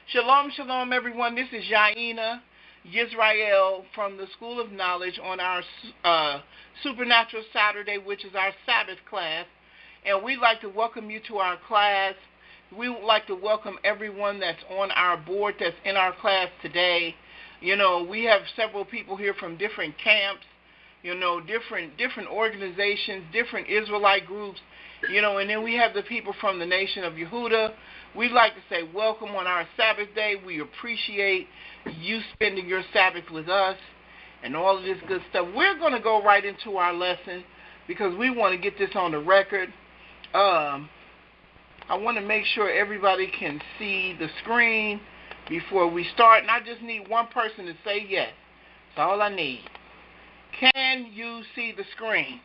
Shalom, shalom, everyone. This is Yaina Yisrael from the School of Knowledge on our Supernatural Saturday, which is our Sabbath class. And we'd like to welcome you to our class. We would like to welcome everyone that's on our board that's in our class today. You know, we have several people here from different camps, you know, different organizations, different Israelite groups, you know, and then we have the people from the nation of Yehudah. We'd like to say welcome on our Sabbath day. We appreciate you spending your Sabbath with us and all of this good stuff. We're going to go right into our lesson because we want to get this on the record. I want to make sure everybody can see the screen before we start, and I just need one person to say yes. That's all I need. Can you see the screen?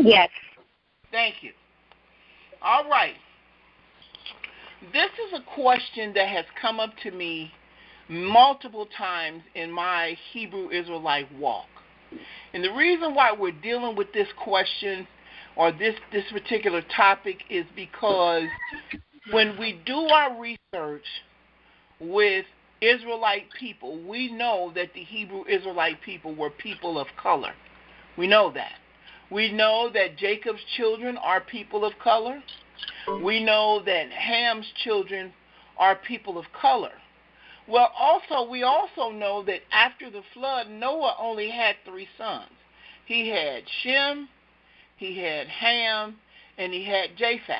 Yes. Thank you. All right. This is a question that has come up to me multiple times in my Hebrew Israelite walk. And the reason why we're dealing with this question or this particular topic is because when we do our research with Israelite people, we know that the Hebrew Israelite people were people of color. We know that. We know that Jacob's children are people of color. We know that Ham's children are people of color. Well, we also know that after the flood, Noah only had 3 sons. He had Shem, he had Ham, and he had Japheth.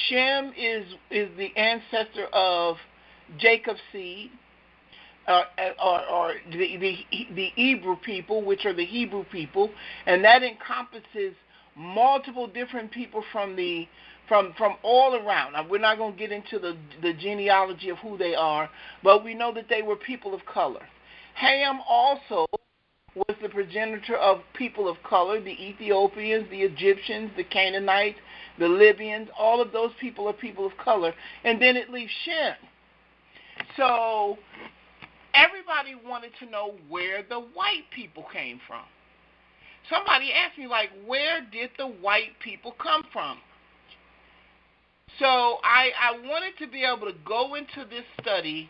Shem is the ancestor of Jacob's seed, or the Hebrew people, which are the Hebrew people, and that encompasses multiple different people from all around. Now, we're not going to get into the genealogy of who they are, but we know that they were people of color. Ham also was the progenitor of people of color, the Ethiopians, the Egyptians, the Canaanites, the Libyans. All of those people are people of color. And then it leaves Shem. So everybody wanted to know where the white people came from. Somebody asked me, like, where did the white people come from? So I wanted to be able to go into this study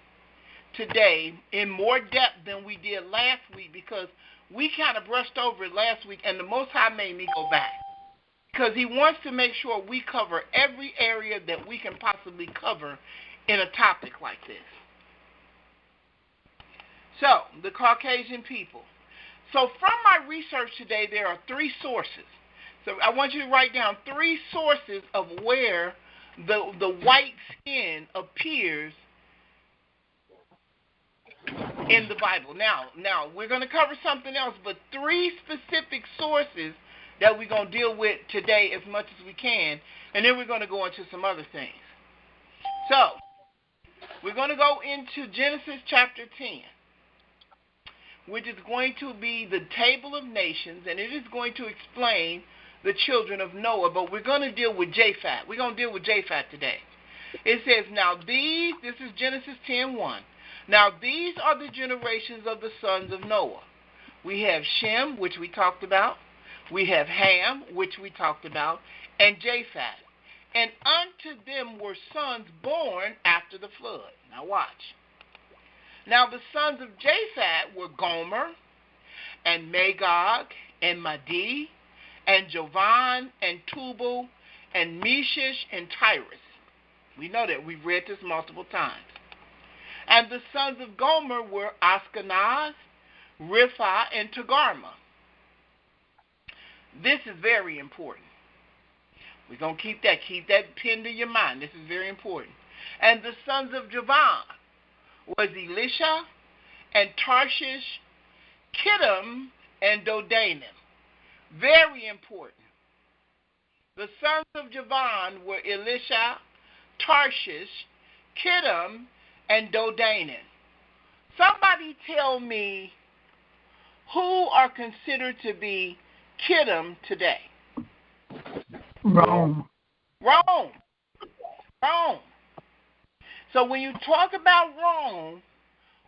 today in more depth than we did last week because we kind of brushed over it last week, and the Most High made me go back because He wants to make sure we cover every area that we can possibly cover in a topic like this. So, the Caucasian people. So, from my research today, there are 3 sources. So, I want you to write down 3 sources of where the white skin appears in the Bible. Now, we're going to cover something else, but 3 specific sources that we're going to deal with today as much as we can, and then we're going to go into some other things. So, we're going to go into Genesis chapter 10. Which is going to be the table of nations, and it is going to explain the children of Noah, but we're going to deal with Japheth. We're going to deal with Japheth today. It says, this is Genesis 10:1. Now these are the generations of the sons of Noah. We have Shem, which we talked about. We have Ham, which we talked about, and Japheth. And unto them were sons born after the flood. Now watch. Now the sons of Japheth were Gomer, and Magog, and Madai, and Jovan, and Tubal, and Meshish, and Tyrus. We know that. We've read this multiple times. And the sons of Gomer were Ashkenaz, Ripha, and Togarmah. This is very important. We're going to keep that pinned to your mind. This is very important. And the sons of Jovan was Elisha, and Tarshish, Kittim, and Dodanim. Very important. The sons of Jovan were Elisha, Tarshish, Kittim, and Dodanim. Somebody tell me who are considered to be Kittim today? Rome. So when you talk about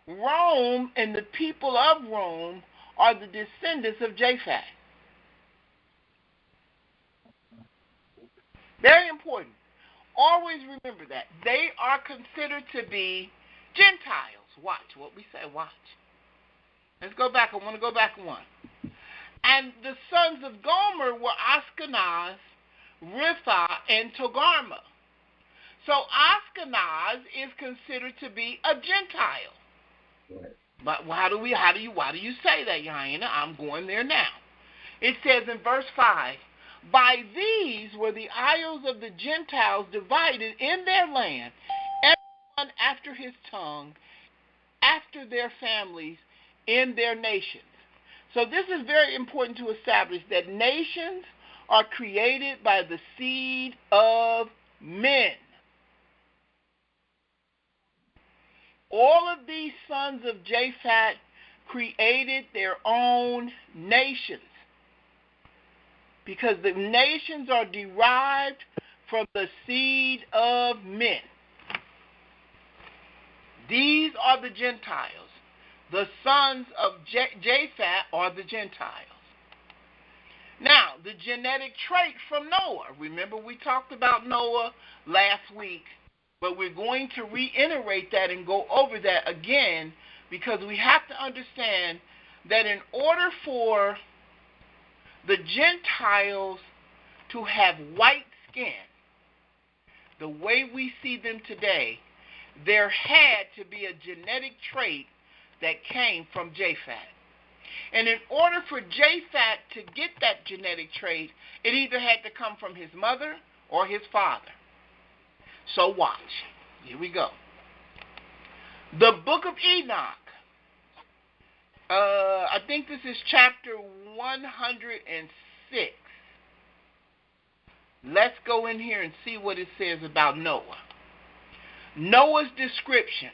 Rome and the people of Rome are the descendants of Japheth. Very important. Always remember that. They are considered to be Gentiles. Watch what we say. Watch. Let's go back. I want to go back one. And the sons of Gomer were Ashkenaz, Ripha, and Togarmah. So Ashkenaz is considered to be a Gentile. Right. But why do you say that, Yaina? I'm going there now. It says in verse 5, by these were the isles of the Gentiles divided in their land, everyone after his tongue, after their families, in their nations. So this is very important to establish that nations are created by the seed of men. All of these sons of Japheth created their own nations, because the nations are derived from the seed of men. These are the Gentiles. The sons of Japheth are the Gentiles. Now, the genetic trait from Noah. Remember, we talked about Noah last week, but we're going to reiterate that and go over that again, because we have to understand that in order for the Gentiles to have white skin, the way we see them today, there had to be a genetic trait that came from Japheth. And in order for Japheth to get that genetic trait, it either had to come from his mother or his father. So watch. Here we go. The book of Enoch. I think this is chapter 106. Let's go in here and see what it says about Noah. Noah's description.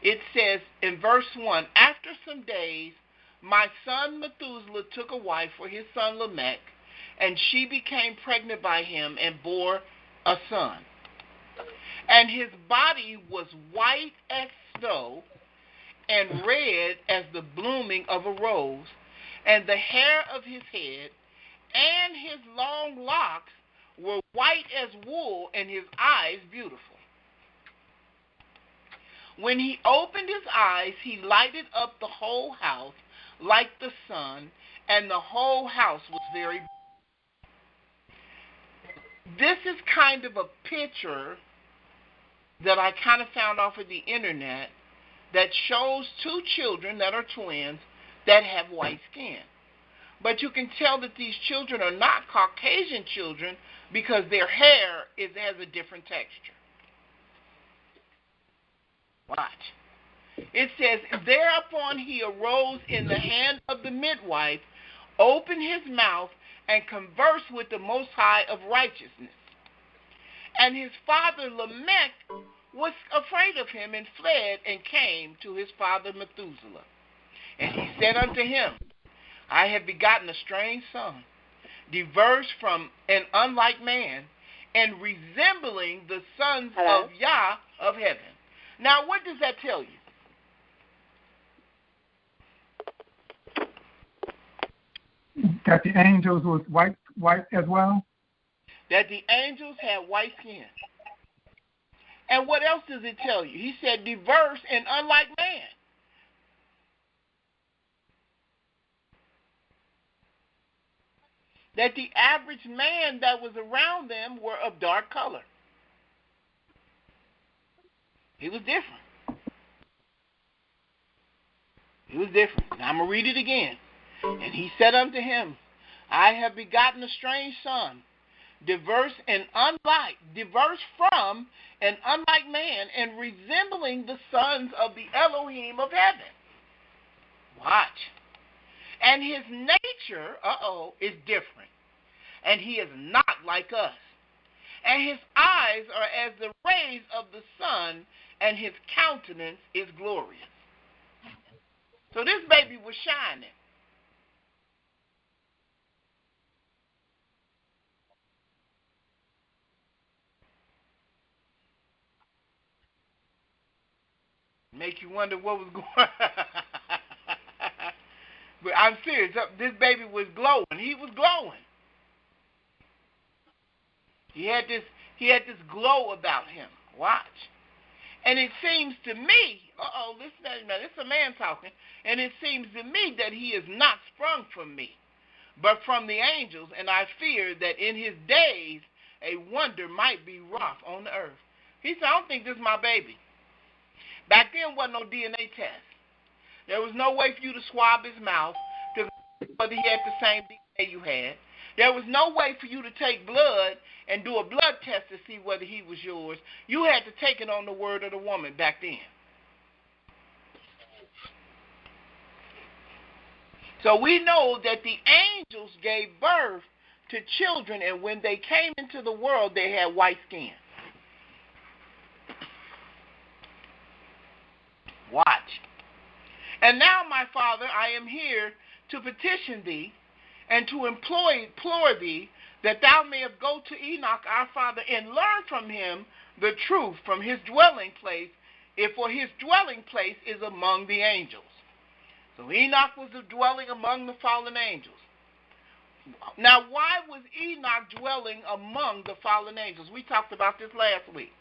It says in verse 1, after some days, my son Methuselah took a wife for his son Lamech, and she became pregnant by him and bore a son. And his body was white as snow and red as the blooming of a rose, and the hair of his head and his long locks were white as wool, and his eyes beautiful. When he opened his eyes, he lighted up the whole house like the sun, and the whole house was very bright. This is kind of a picture that I kind of found off of the internet that shows two children that are twins that have white skin. But you can tell that these children are not Caucasian children because their hair has a different texture. Watch. It says, thereupon he arose in the hand of the midwife, opened his mouth, and conversed with the Most High of righteousness. And his father Lamech was afraid of him, and fled, and came to his father Methuselah. And he said unto him, I have begotten a strange son, diverse from an unlike man, and resembling the sons of Yah of heaven. Now, what does that tell you? That the angels was white as well? That the angels had white skin. And what else does it tell you? He said diverse and unlike man. That the average man that was around them were of dark color. He was different. He was different. Now I'm going to read it again. And he said unto him, I have begotten a strange son, diverse from an unlike man, and resembling the sons of the Elohim of heaven. Watch. And his nature, is different. And he is not like us. And his eyes are as the rays of the sun, and his countenance is glorious. So this baby was shining. Make you wonder what was going on. But I'm serious. This baby was glowing. He was glowing. He had this glow about him. Watch. And it seems to me, listen, now this is a man talking, and it seems to me that he is not sprung from me, but from the angels, and I fear that in his days a wonder might be wrought on the earth. He said, I don't think this is my baby. Back then wasn't no DNA test. There was no way for you to swab his mouth to know whether he had the same DNA you had. There was no way for you to take blood and do a blood test to see whether he was yours. You had to take it on the word of the woman back then. So we know that the angels gave birth to children, and when they came into the world, they had white skin. Watch. And now, my Father, I am here to petition thee and to implore thee that thou mayest go to Enoch our father and learn from him the truth from his dwelling place, for his dwelling place is among the angels. So Enoch was dwelling among the fallen angels. Now, why was Enoch dwelling among the fallen angels? We talked about this last week.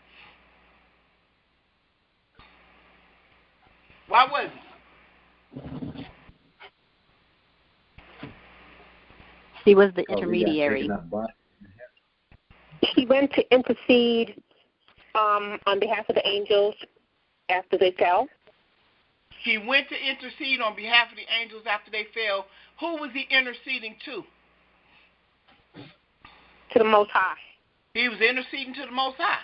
Why was he? He was the intermediary. He went to intercede on behalf of the angels after they fell. He went to intercede on behalf of the angels after they fell. Who was he interceding to? To the Most High. He was interceding to the Most High.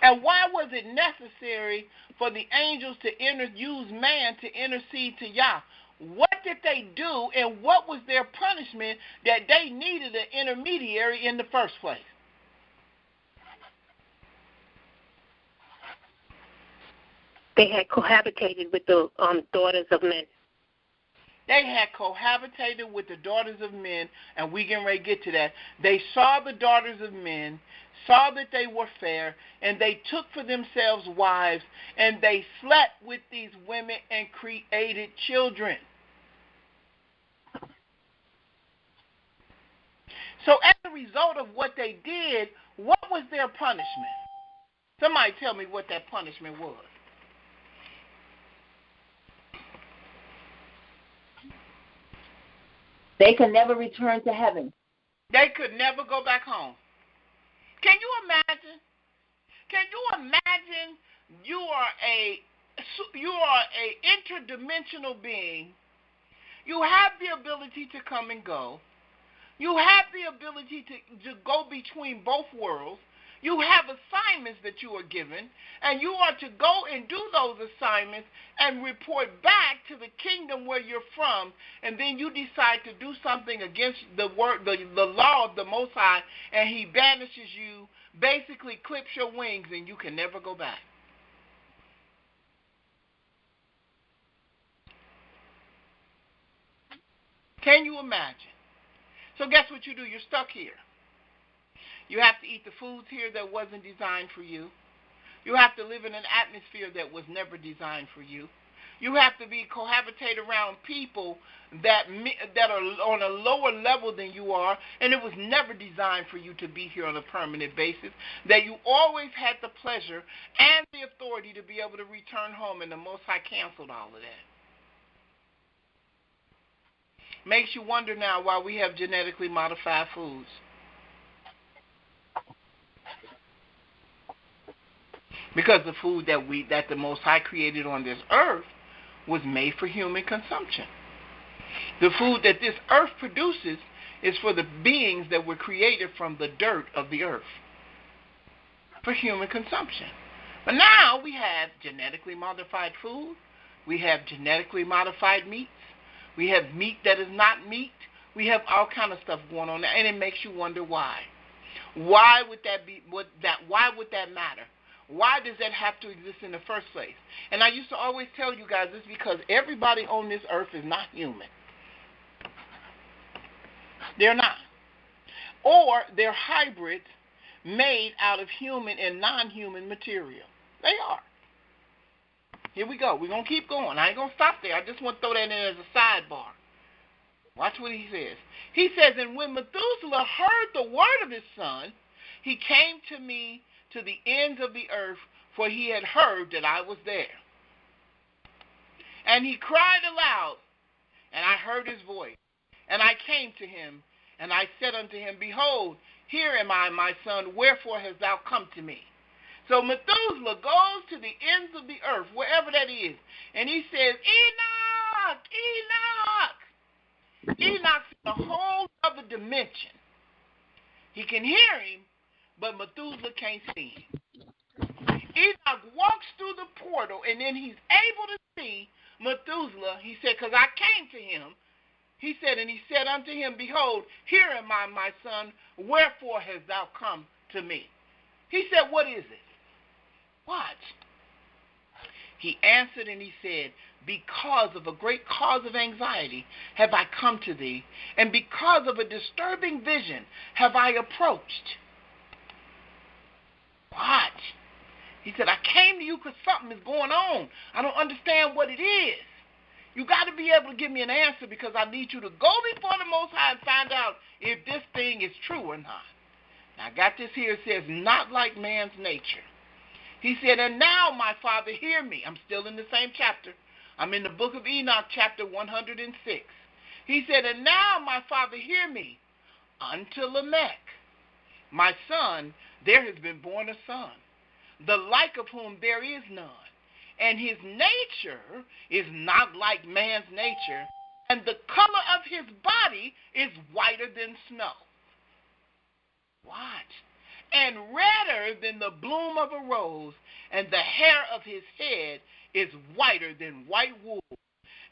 And why was it necessary for the angels to use man to intercede to Yah? What did they do, and what was their punishment that they needed an intermediary in the first place? They had cohabitated with the daughters of men. They had cohabitated with the daughters of men, and we getting ready to get to that. They saw the daughters of men, saw that they were fair, and they took for themselves wives, and they slept with these women and created children. So as a result of what they did, what was their punishment? Somebody tell me what that punishment was. They could never return to heaven. They could never go back home. Can you imagine? Can you imagine you are a interdimensional being. You have the ability to come and go. You have the ability to go between both worlds. You have assignments that you are given, and you are to go and do those assignments and report back to the kingdom where you're from, and then you decide to do something against the law of the Most High, and he banishes you, basically clips your wings, and you can never go back. Can you imagine? So guess what you do? You're stuck here. You have to eat the foods here that wasn't designed for you. You have to live in an atmosphere that was never designed for you. You have to cohabitate around people that are on a lower level than you are, and it was never designed for you to be here on a permanent basis, that you always had the pleasure and the authority to be able to return home, and the Most High canceled all of that. Makes you wonder now why we have genetically modified foods. Because the food that the Most High created on this earth was made for human consumption. The food that this earth produces is for the beings that were created from the dirt of the earth for human consumption. But now we have genetically modified food. We have genetically modified meats. We have meat that is not meat. We have all kind of stuff going on there, and it makes you wonder why. Why would that be? Why would that matter? Why does that have to exist in the first place? And I used to always tell you guys this because everybody on this earth is not human. They're not. Or they're hybrids made out of human and non-human material. They are. Here we go. We're going to keep going. I ain't going to stop there. I just want to throw that in as a sidebar. Watch what he says. He says, and when Methuselah heard the word of his son, He came to me to the ends of the earth, for he had heard that I was there. And he cried aloud, and I heard his voice. And I came to him, and I said unto him, Behold, here am I, my son, wherefore hast thou come to me? So Methuselah goes to the ends of the earth, wherever that is, and he says, Enoch, Enoch. Enoch's in a whole other dimension. He can hear him, but Methuselah can't see him. Enoch walks through the portal, and then he's able to see Methuselah. He said, because I came to him. He said, and he said unto him, Behold, here am I, my son, wherefore hast thou come to me? He said, what is it? What? He answered and he said, because of a great cause of anxiety have I come to thee, and because of a disturbing vision have I approached. What? He said, I came to you because something is going on. I don't understand what it is. You got to be able to give me an answer, because I need you to go before the Most High and find out if this thing is true or not. Now, I got this here. It says, not like man's nature. He said, and now, my father, hear me. I'm still in the same chapter. I'm in the book of Enoch, chapter 106. He said, and now, my father, hear me. Unto Lamech, my son, there has been born a son, the like of whom there is none. And his nature is not like man's nature, and the color of his body is whiter than snow. What? And redder than the bloom of a rose, and the hair of his head is whiter than white wool.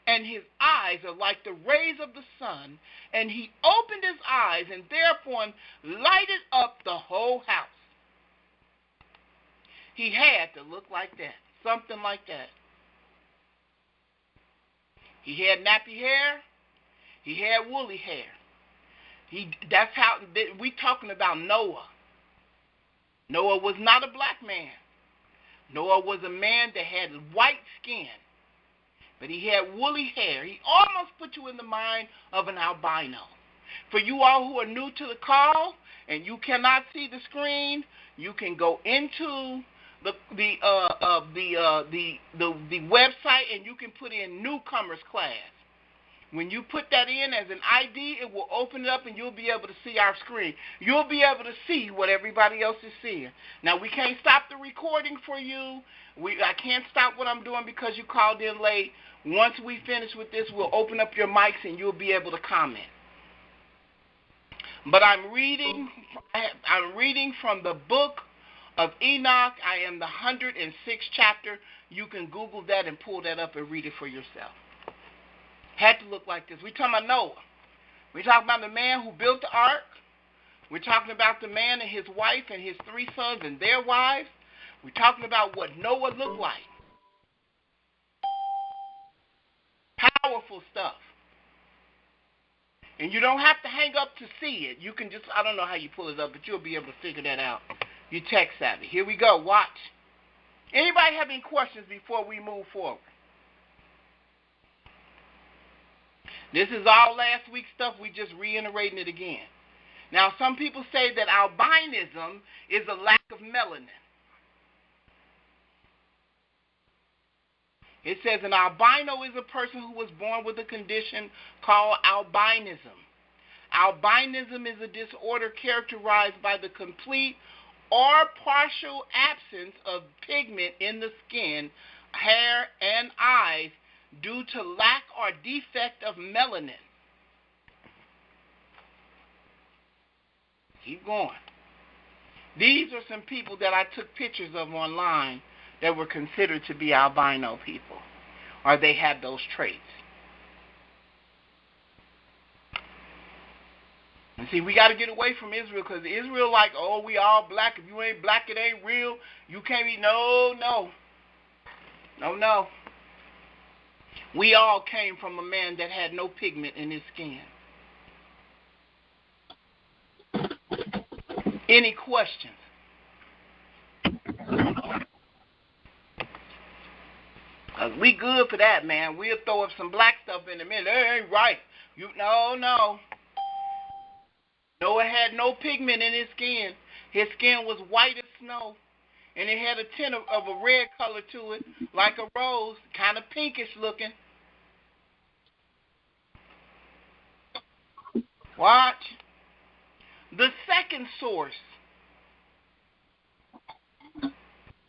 And his eyes are like the rays of the sun, and he opened his eyes, and thereupon lighted up the whole house. He had to look like that. Something like that. He had nappy hair. He had woolly hair. That's how we talking about Noah. Noah was not a black man. Noah was a man that had white skin, but he had woolly hair. He almost put you in the mind of an albino. For you all who are new to the call and you cannot see the screen, you can go into the website, and you can put in newcomers class. When you put that in as an ID, it will open it up, and you'll be able to see our screen. You'll be able to see what everybody else is seeing. Now, we can't stop the recording for you. I can't stop what I'm doing because you called in late. Once we finish with this, we'll open up your mics, and you'll be able to comment. But I'm reading from the book of Enoch. I am the 106th chapter. You can Google that and pull that up and read it for yourself. Had to look like this. We're talking about Noah. We're talking about the man who built the ark. We're talking about the man and his wife and his 3 sons and their wives. We're talking about what Noah looked like. Powerful stuff. And you don't have to hang up to see it. You can just, I don't know how you pull it up, but you'll be able to figure that out. You tech savvy. Here we go. Watch. Anybody have any questions before we move forward? This is all last week's stuff. We just reiterating it again. Now, some people say that albinism is a lack of melanin. It says an albino is a person who was born with a condition called albinism. Albinism is a disorder characterized by the complete or partial absence of pigment in the skin, hair, and eyes due to lack or defect of melanin. Keep going. These are some people that I took pictures of online that were considered to be albino people, or they had those traits. And see, we got to get away from Israel, because Israel like, oh, we all black. If you ain't black, it ain't real. You can't be, no. We all came from a man that had no pigment in his skin. Any questions? Because we good for that, man. We'll throw up some black stuff in a minute. That ain't right. No. Noah had no pigment in his skin. His skin was white as snow, and it had a tint of a red color to it, like a rose, kind of pinkish looking. Watch. The second source,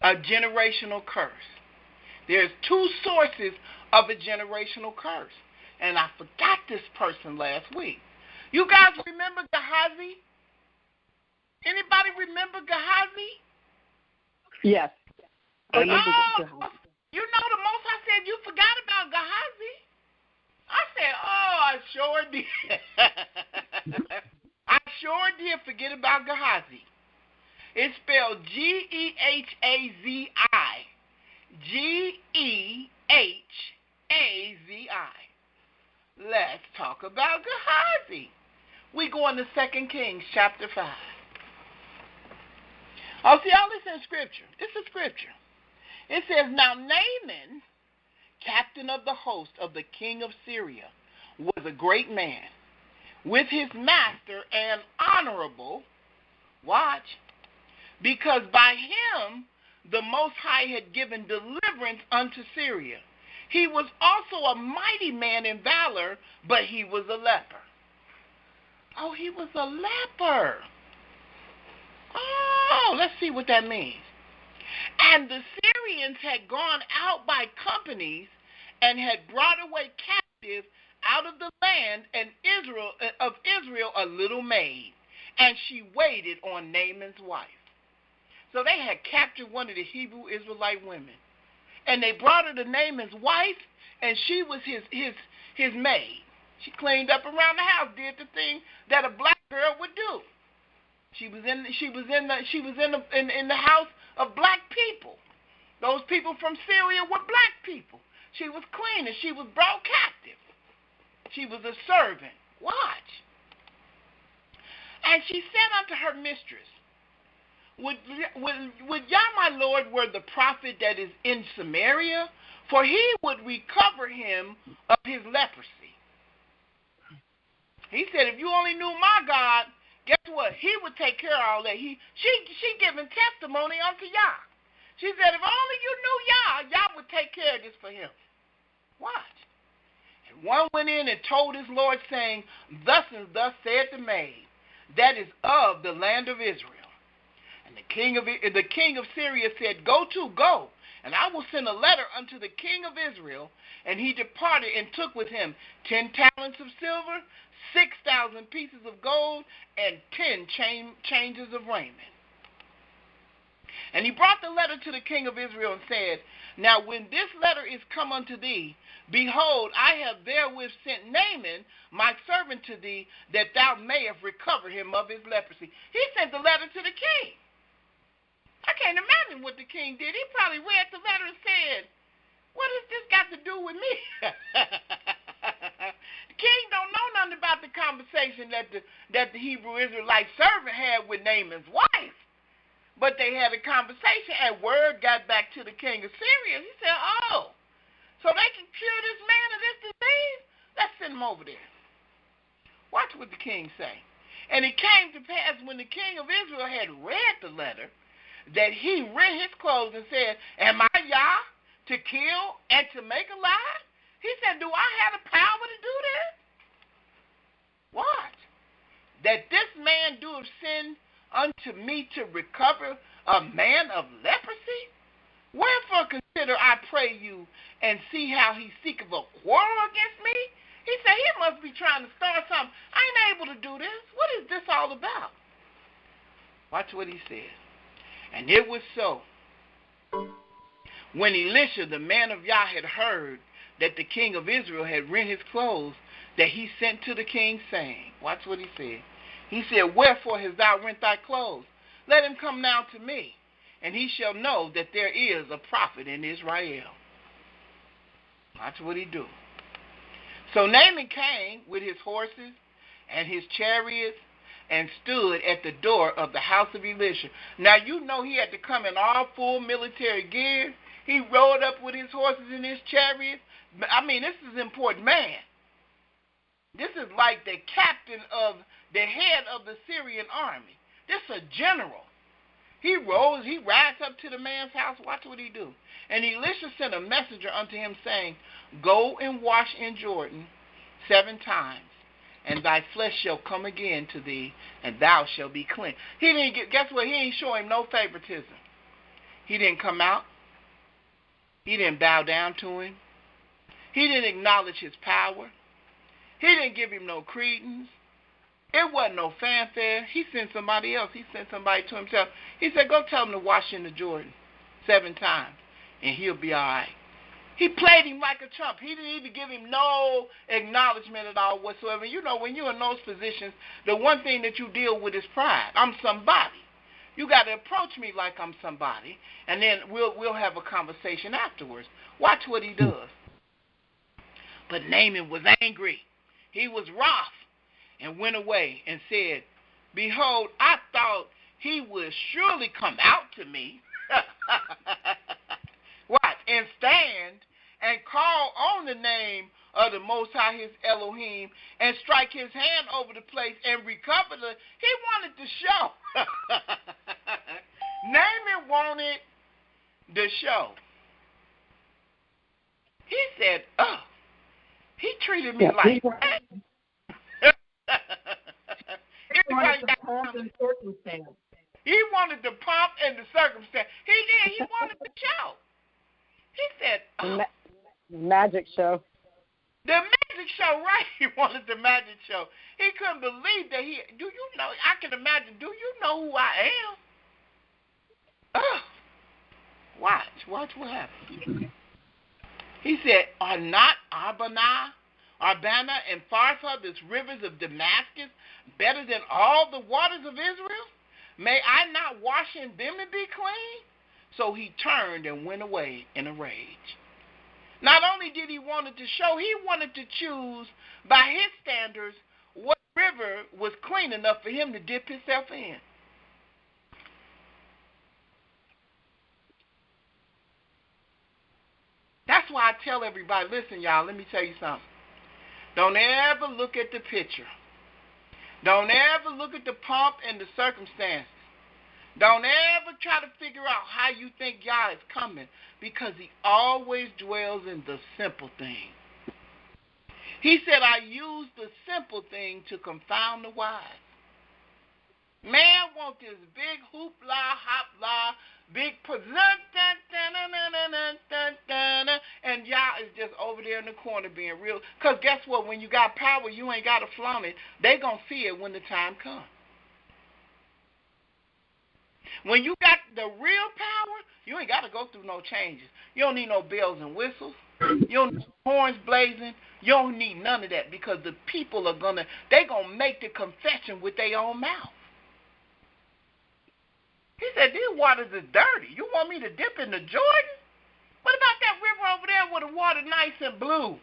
a generational curse. There's two sources of a generational curse. And I forgot this person last week. You guys remember Gehazi? Anybody remember Gehazi? Yes. I remember Gehazi. You know, the Most High said you forgot about Gehazi. I said, oh, I sure did. I sure did forget about Gehazi. It's spelled Gehazi. Gehazi. Let's talk about Gehazi. We go into 2 Kings chapter 5. Oh, see, all this in Scripture. This is Scripture. It says, now Naaman, captain of the host of the king of Syria, was a great man, with his master and honorable, watch, because by him the Most High had given deliverance unto Syria. He was also a mighty man in valor, but he was a leper. Oh, he was a leper. Oh, let's see what that means. And the Syrians had gone out by companies and had brought away captive out of the land and of Israel a little maid, and she waited on Naaman's wife. So they had captured one of the Hebrew Israelite women, and they brought her to Naaman's wife, and she was his maid. She cleaned up around the house, did the thing that a black girl would do. She was in the house of black people. Those people from Syria were black people. She was clean, and she was brought captive. She was a servant. Watch. And she said unto her mistress, Would Yah my Lord were the prophet that is in Samaria, for he would recover him of his leprosy. He said, if you only knew my God, guess what? He would take care of all that. She giving testimony unto Yah. She said, if only you knew Yah, Yah would take care of this for him. Watch. And one went in and told his Lord, saying, thus and thus saith the maid, that is of the land of Israel. And the king of Syria said, go, and I will send a letter unto the king of Israel. And he departed and took with him 10 talents of silver, 6,000 pieces of gold, and 10 changes of raiment. And he brought the letter to the king of Israel and said, now when this letter is come unto thee, behold, I have therewith sent Naaman, my servant, to thee, that thou mayest recover him of his leprosy. He sent the letter to the king. I can't imagine what the king did. He probably read the letter and said, what has this got to do with me? The king don't know nothing about the conversation that the Hebrew Israelite servant had with Naaman's wife. But they had a conversation, and word got back to the king of Syria. He said, oh, so they can cure this man of this disease? Let's send him over there. Watch what the king say. And it came to pass when the king of Israel had read the letter, that he rent his clothes and said, am I Yah to kill and to make alive? He said, do I have the power to do this? Watch. That this man doeth sin unto me to recover a man of leprosy? Wherefore consider, I pray you, and see how he seeketh a quarrel against me? He said, he must be trying to start something. I ain't able to do this. What is this all about? Watch what he said. And it was so, when Elisha, the man of Yah, had heard that the king of Israel had rent his clothes, that he sent to the king, saying, watch what he said. He said, wherefore hast thou rent thy clothes? Let him come now to me, and he shall know that there is a prophet in Israel. Watch what he do. So Naaman came with his horses and his chariots, and stood at the door of the house of Elisha. Now, you know he had to come in all full military gear. He rode up with his horses and his chariots. I mean, this is an important man. This is like the captain of the head of the Syrian army. This is a general. He rose, he rides up to the man's house. Watch what he do. And Elisha sent a messenger unto him, saying, Go and wash in Jordan 7 times, and thy flesh shall come again to thee, and thou shalt be clean. He didn't get, guess what? He ain't show him no favoritism. He didn't come out. He didn't bow down to him. He didn't acknowledge his power. He didn't give him no credence. It wasn't no fanfare. He sent somebody else. He sent somebody to himself. He said, go tell him to wash in the Jordan 7 times, and he'll be all right. He played him like a chump. He didn't even give him no acknowledgement at all whatsoever. You know, when you're in those positions, the one thing that you deal with is pride. I'm somebody. You got to approach me like I'm somebody, and then we'll have a conversation afterwards. Watch what he does. But Naaman was angry. He was wroth and went away and said, Behold, I thought he would surely come out to me. Watch, and stand and call on the name of the Most High, his Elohim, and strike his hand over the place and recover the. He wanted to show. Naaman wanted the show. He said, oh, he treated me like that. He wanted the pomp and circumstance. He wanted the pomp and the circumstance. He did. He wanted the show. He said, oh. Magic show. The magic show, right? He wanted the magic show. He couldn't believe that do you know, I can imagine, do you know who I am? Oh. Watch what happens. He said, are not Abana, and Pharpar, these rivers of Damascus, better than all the waters of Israel? May I not wash in them and be clean? So he turned and went away in a rage. Not only did he want it to show, he wanted to choose by his standards what river was clean enough for him to dip himself in. That's why I tell everybody, listen, y'all, let me tell you something. Don't ever look at the picture. Don't ever look at the pomp and the circumstances. Don't ever try to figure out how you think Yah is coming, because he always dwells in the simple thing. He said, I use the simple thing to confound the wise. Man want this big hoopla, hopla, big and Yah is just over there in the corner being real. Because guess what? When you got power, you ain't got to flaunt it. They going to see it when the time comes. When you got the real power, you ain't got to go through no changes. You don't need no bells and whistles. You don't need horns blazing. You don't need none of that, because the people are going to make the confession with their own mouth. He said, these waters is dirty. You want me to dip in the Jordan? What about that river over there where the water nice and blue?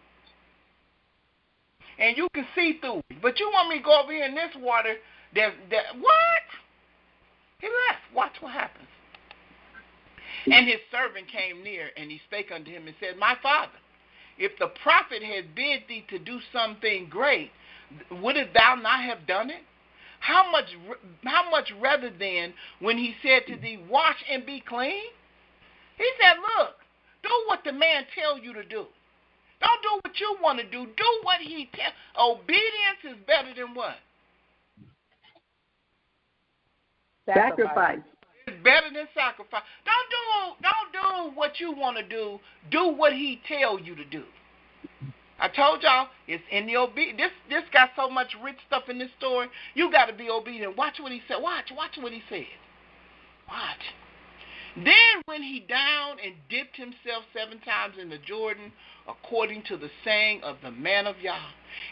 And you can see through it. But you want me to go over here in this water what? He left. Watch what happens. And his servant came near, and he spake unto him and said, My father, if the prophet had bid thee to do something great, wouldst thou not have done it? How much rather then when he said to thee, wash and be clean? He said, look, do what the man tell you to do. Don't do what you want to do. Do what he tells. Obedience is better than what? Sacrifice. It's better than sacrifice. Don't do what you want to do. Do what he tell you to do. I told y'all, it's in the obedience. This got so much rich stuff in this story. You got to be obedient. Watch what he said. Watch what he said. Watch. Then when he down and dipped himself 7 times in the Jordan, according to the saying of the man of Yah,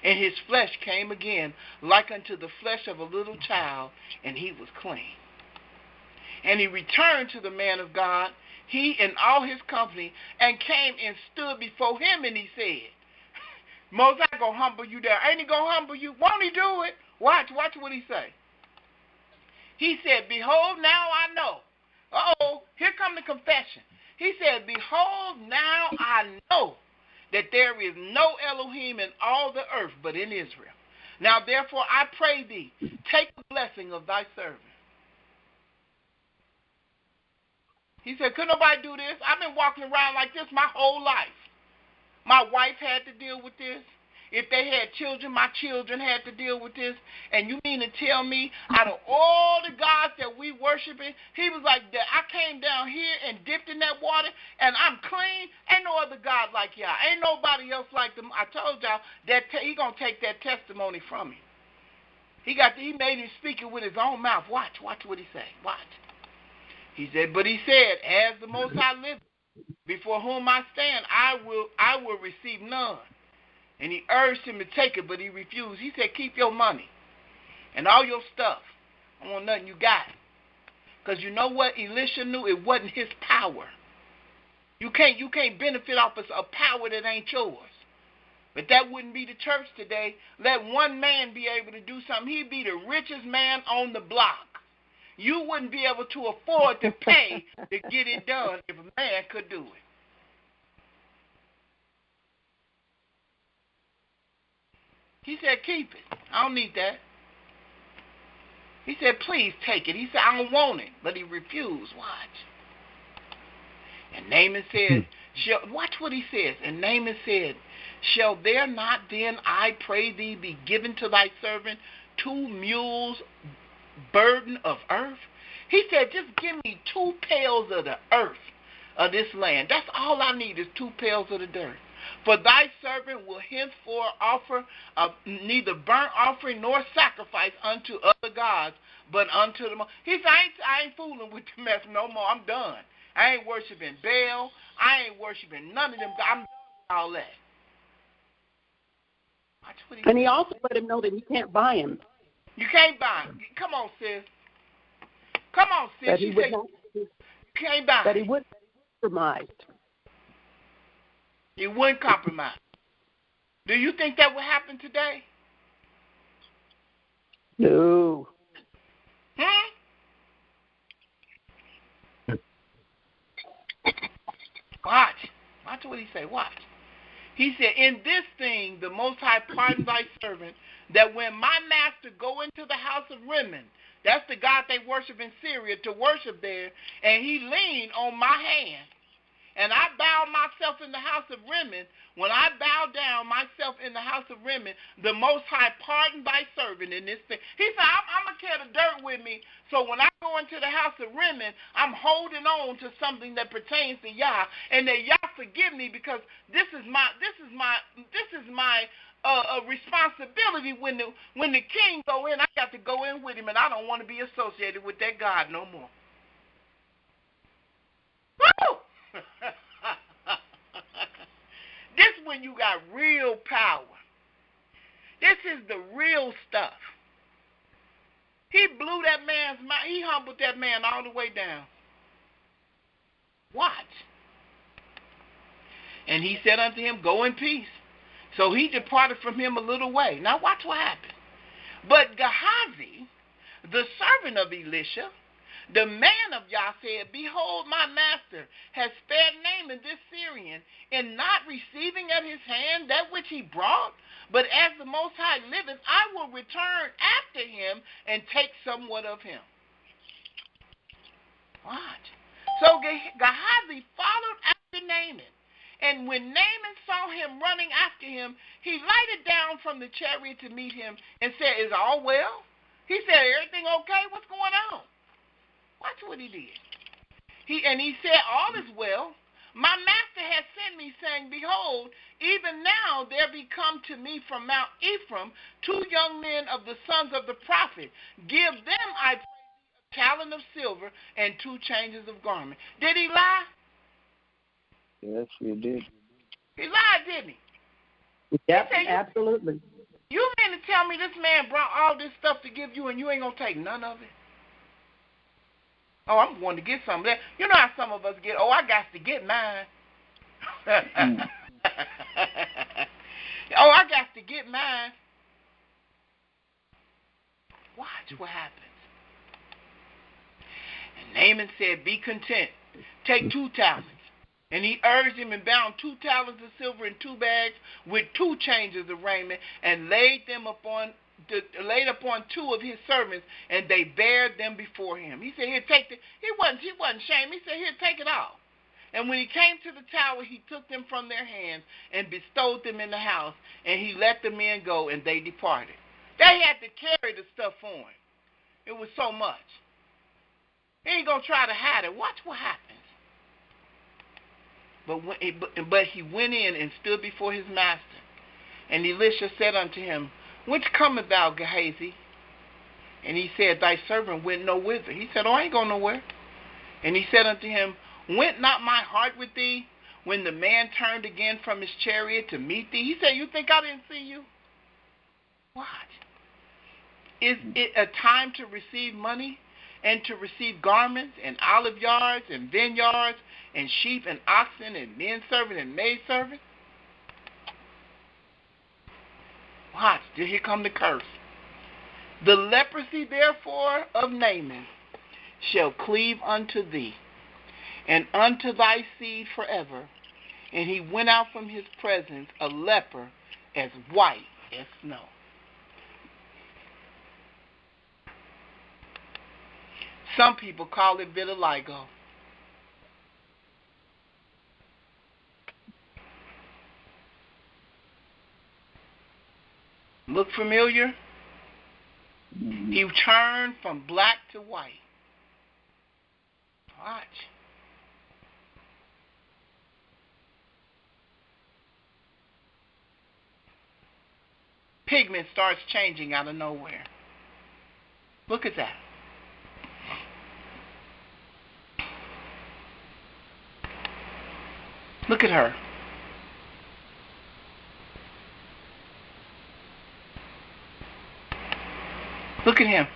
and his flesh came again like unto the flesh of a little child, and he was clean. And he returned to the man of God, he and all his company, and came and stood before him, and he said, Moses gonna humble you there. Ain't he gonna humble you? Won't he do it? Watch what he say. He said, behold, now I know. Here come the confession. He said, behold, now I know that there is no Elohim in all the earth but in Israel. Now therefore I pray thee, take the blessing of thy servant. He said, could nobody do this? I've been walking around like this my whole life. My wife had to deal with this. If they had children, my children had to deal with this. And you mean to tell me, out of all the gods that we worshiping, he was like, I came down here and dipped in that water, and I'm clean. Ain't no other God like y'all. Ain't nobody else like them. I told y'all that he going to take that testimony from me. He made him speak it with his own mouth. Watch what he say. Watch. He said, but he said, as the Most High liveth, before whom I stand, I will receive none. And he urged him to take it, but he refused. He said, keep your money and all your stuff. I don't want nothing you got. Because you know what? Elisha knew it wasn't his power. You can't benefit off of a power that ain't yours. But that wouldn't be the church today. Let one man be able to do something. He'd be the richest man on the block. You wouldn't be able to afford to pay to get it done if a man could do it. He said, keep it. I don't need that. He said, please take it. He said, I don't want it. But he refused. Watch. And Naaman said, watch what he says. And Naaman said, shall there not then, I pray thee, be given to thy servant 2 mules burden of earth? He said, just give me 2 pails of the earth of this land. That's all I need is 2 pails of the dirt. For thy servant will henceforth offer neither burnt offering nor sacrifice unto other gods, but unto the Most. He said, I ain't fooling with the mess no more. I'm done. I ain't worshiping Baal. I ain't worshiping none of them. I'm done with all that. And he also let him know that you can't buy him. You can't buy him. Come on, sis. Come on, sis. That he would not, you can't buy him. That he wouldn't compromise. He wouldn't compromise. Do you think that would happen today? No. Watch what he say. Watch. He said, in this thing the Most High pardon thy servant, that when my master go into the house of Rimmon, that's the God they worship in Syria, to worship there, and he leaned on my hand, and I bow myself in the house of Rimmon. When I bow down myself in the house of Rimmon, the Most High pardon thy servant in this thing. He said, I'm going to carry the dirt with me, so when I go into the house of Rimmon, I'm holding on to something that pertains to Yah, and that Yah forgive me, because this is my responsibility. When the king go in, I got to go in with him, and I don't want to be associated with that God no more. Woo! This when you got real power. This is the real stuff. He blew that man's mind. He humbled that man all the way down. Watch. And he said unto him, go in peace. So he departed from him a little way. Now watch what happened. But Gehazi, the servant of Elisha, the man of Yah, said, behold, my master has spared Naaman this Syrian in not receiving at his hand that which he brought. But as the Most High liveth, I will return after him and take somewhat of him. Watch. So Gehazi followed after Naaman. And when Naaman saw him running after him, he lighted down from the chariot to meet him and said, is all well? He said, everything okay? What's going on? Watch what he did. He said, all is well. My master has sent me, saying, behold, even now there be come to me from Mount Ephraim 2 young men of the sons of the prophet. Give them, I pray thee, a talent of silver and 2 changes of garment. Did he lie? Yes, he did. He lied, didn't he? Yep, absolutely. You mean to tell me this man brought all this stuff to give you and you ain't going to take none of it? Oh, I'm going to get some of that. You know how some of us get, I got to get mine. I got to get mine. Watch what happens. And Naaman said, be content. Take 2 talents. And he urged him and bound 2 talents of silver in 2 bags with 2 changes of raiment and laid them upon laid upon 2 of his servants, and they bared them before him. He said, "Here, take the." He wasn't ashamed. He said, "Here, take it all." And when he came to the tower, he took them from their hands and bestowed them in the house, and he let the men go, and they departed. They had to carry the stuff for him. It was so much. He ain't going to try to hide it. Watch what happens. But he went in and stood before his master. And Elisha said unto him, "Whence comest thou, Gehazi?" And he said, "Thy servant went no whither." He said, "Oh, I ain't going nowhere." And he said unto him, "Went not my heart with thee when the man turned again from his chariot to meet thee?" He said, "You think I didn't see you?" What? Is it a time to receive money and to receive garments and olive yards and vineyards and sheep and oxen and men servant and maid servant? Watch, here come the curse. "The leprosy therefore of Naaman shall cleave unto thee, and unto thy seed forever." And he went out from his presence a leper as white as snow. Some people call it vitiligo. Look familiar? He turned from black to white. Watch. Pigment starts changing out of nowhere. Look at that. Look at her. Look at him.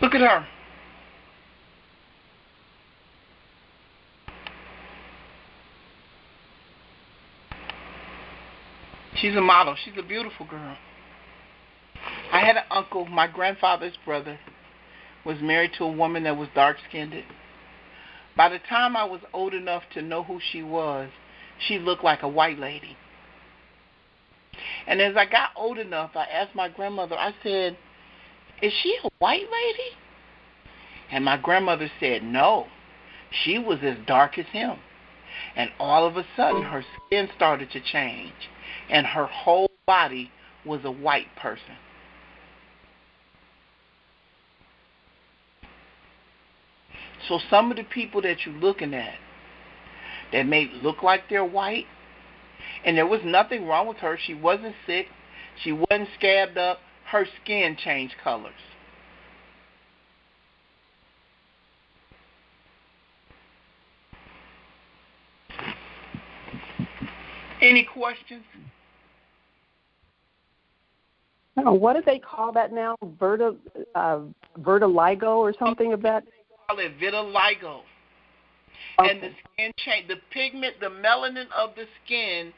Look at her. She's a model. She's a beautiful girl. I had an uncle, my grandfather's brother, was married to a woman that was dark-skinned. By the time I was old enough to know who she was, she looked like a white lady. And as I got old enough, I asked my grandmother, I said, "Is she a white lady?" And my grandmother said, "No, she was as dark as him." And all of a sudden, her skin started to change, and her whole body was a white person. So some of the people that you're looking at that may look like they're white, and there was nothing wrong with her. She wasn't sick. She wasn't scabbed up. Her skin changed colors. Any questions? What do they call that now? Vertiligo or something of that? They call it vitiligo. Okay. And the skin change, the pigment, the melanin of the skin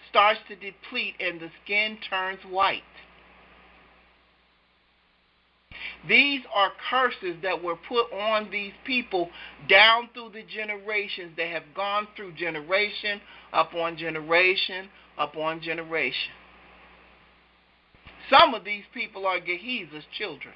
starts to deplete, and the skin turns white. These are curses that were put on these people down through the generations. They have gone through generation upon generation upon generation. Some of these people are Gehazi's children.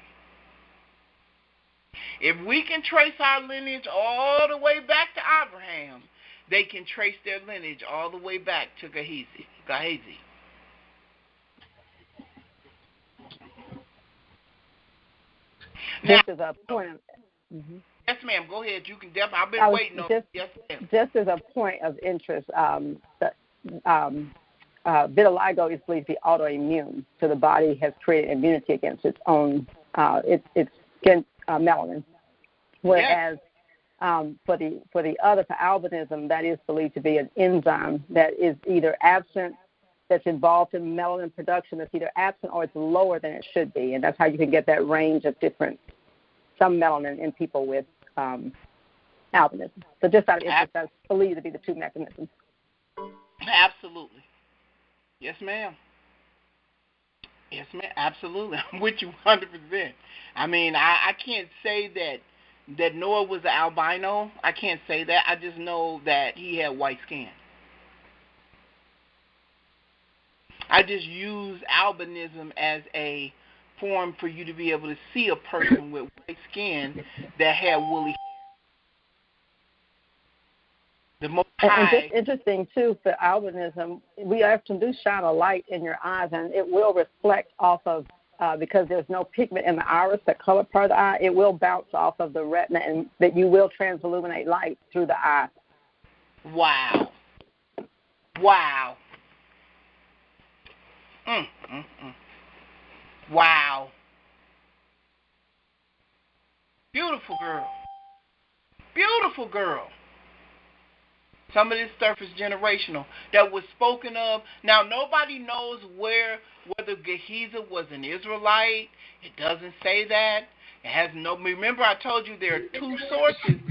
If we can trace our lineage all the way back to Abraham, they can trace their lineage all the way back to Gehazi. Now, Just as a point of, yes, ma'am. Go ahead. You can definitely. I've been waiting on. Yes, ma'am. Just as a point of interest, vitiligo is believed to be autoimmune, so the body has created immunity against its own its melanin. Whereas for the other, for albinism, that is believed to be an enzyme that is either absent, that's involved in melanin production, that's either absent or it's lower than it should be, and that's how you can get that range of some melanin in people with albinism. So just out of interest, that's believed to be the two mechanisms. Absolutely. Yes, ma'am. Yes, ma'am. Absolutely. I'm with you 100%. I mean, I can't say that Noah was an albino. I can't say that. I just know that he had white skin. I just use albinism as a form for you to be able to see a person with white skin that had woolly hair. The Most High. And just interesting, too, for albinism, we often do shine a light in your eyes, and it will reflect off of, because there's no pigment in the iris, that color part of the eye, it will bounce off of the retina, and that you will transilluminate light through the eye. Wow. Wow. Wow. Beautiful girl. Beautiful girl. Some of this stuff is generational. That was spoken of. Now, nobody knows whether Gehazi was an Israelite. It doesn't say that. It has no. Remember, I told you there are two sources,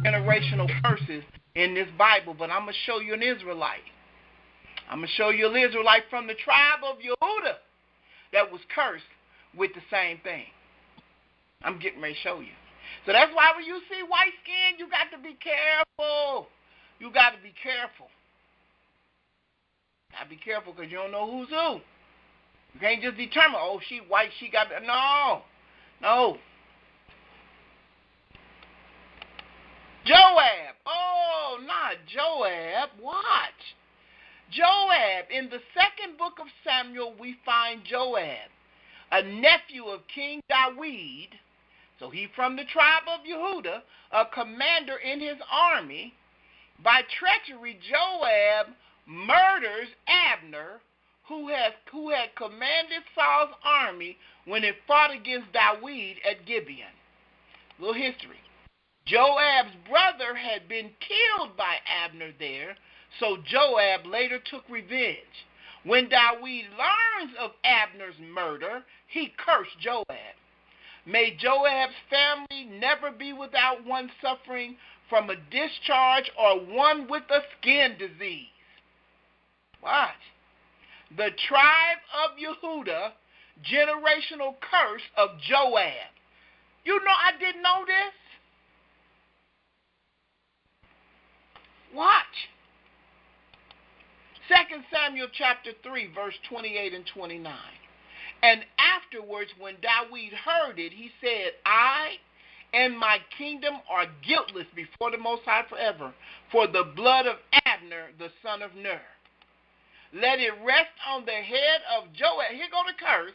generational curses in this Bible, but I'm going to show you an Israelite. I'm going to show you an Israelite from the tribe of Yehudah that was cursed with the same thing. I'm getting ready to show you. So that's why when you see white skin, you got to be careful. You got to be careful. Got to be careful because you don't know who's who. You can't just determine, oh, she white, she got... No. No. Joab. Oh, not Joab. Watch. Joab. In the second book of Samuel, we find Joab, a nephew of King Dawid. So he from the tribe of Yehudah, a commander in his army. By treachery, Joab murders Abner, who had commanded Saul's army when it fought against Dawid at Gibeon. Little history. Joab's brother had been killed by Abner there, so Joab later took revenge. When Dawid learns of Abner's murder, he cursed Joab. May Joab's family never be without one suffering from a discharge or one with a skin disease. Watch. The tribe of Yehudah, generational curse of Joab. You know, I didn't know this. Watch. 2 Samuel chapter 3, verse 28 and 29. And afterwards, when Dawid heard it, he said, I and my kingdom are guiltless before the Most High forever, for the blood of Abner, the son of Ner. Let it rest on the head of Joab, here go the curse,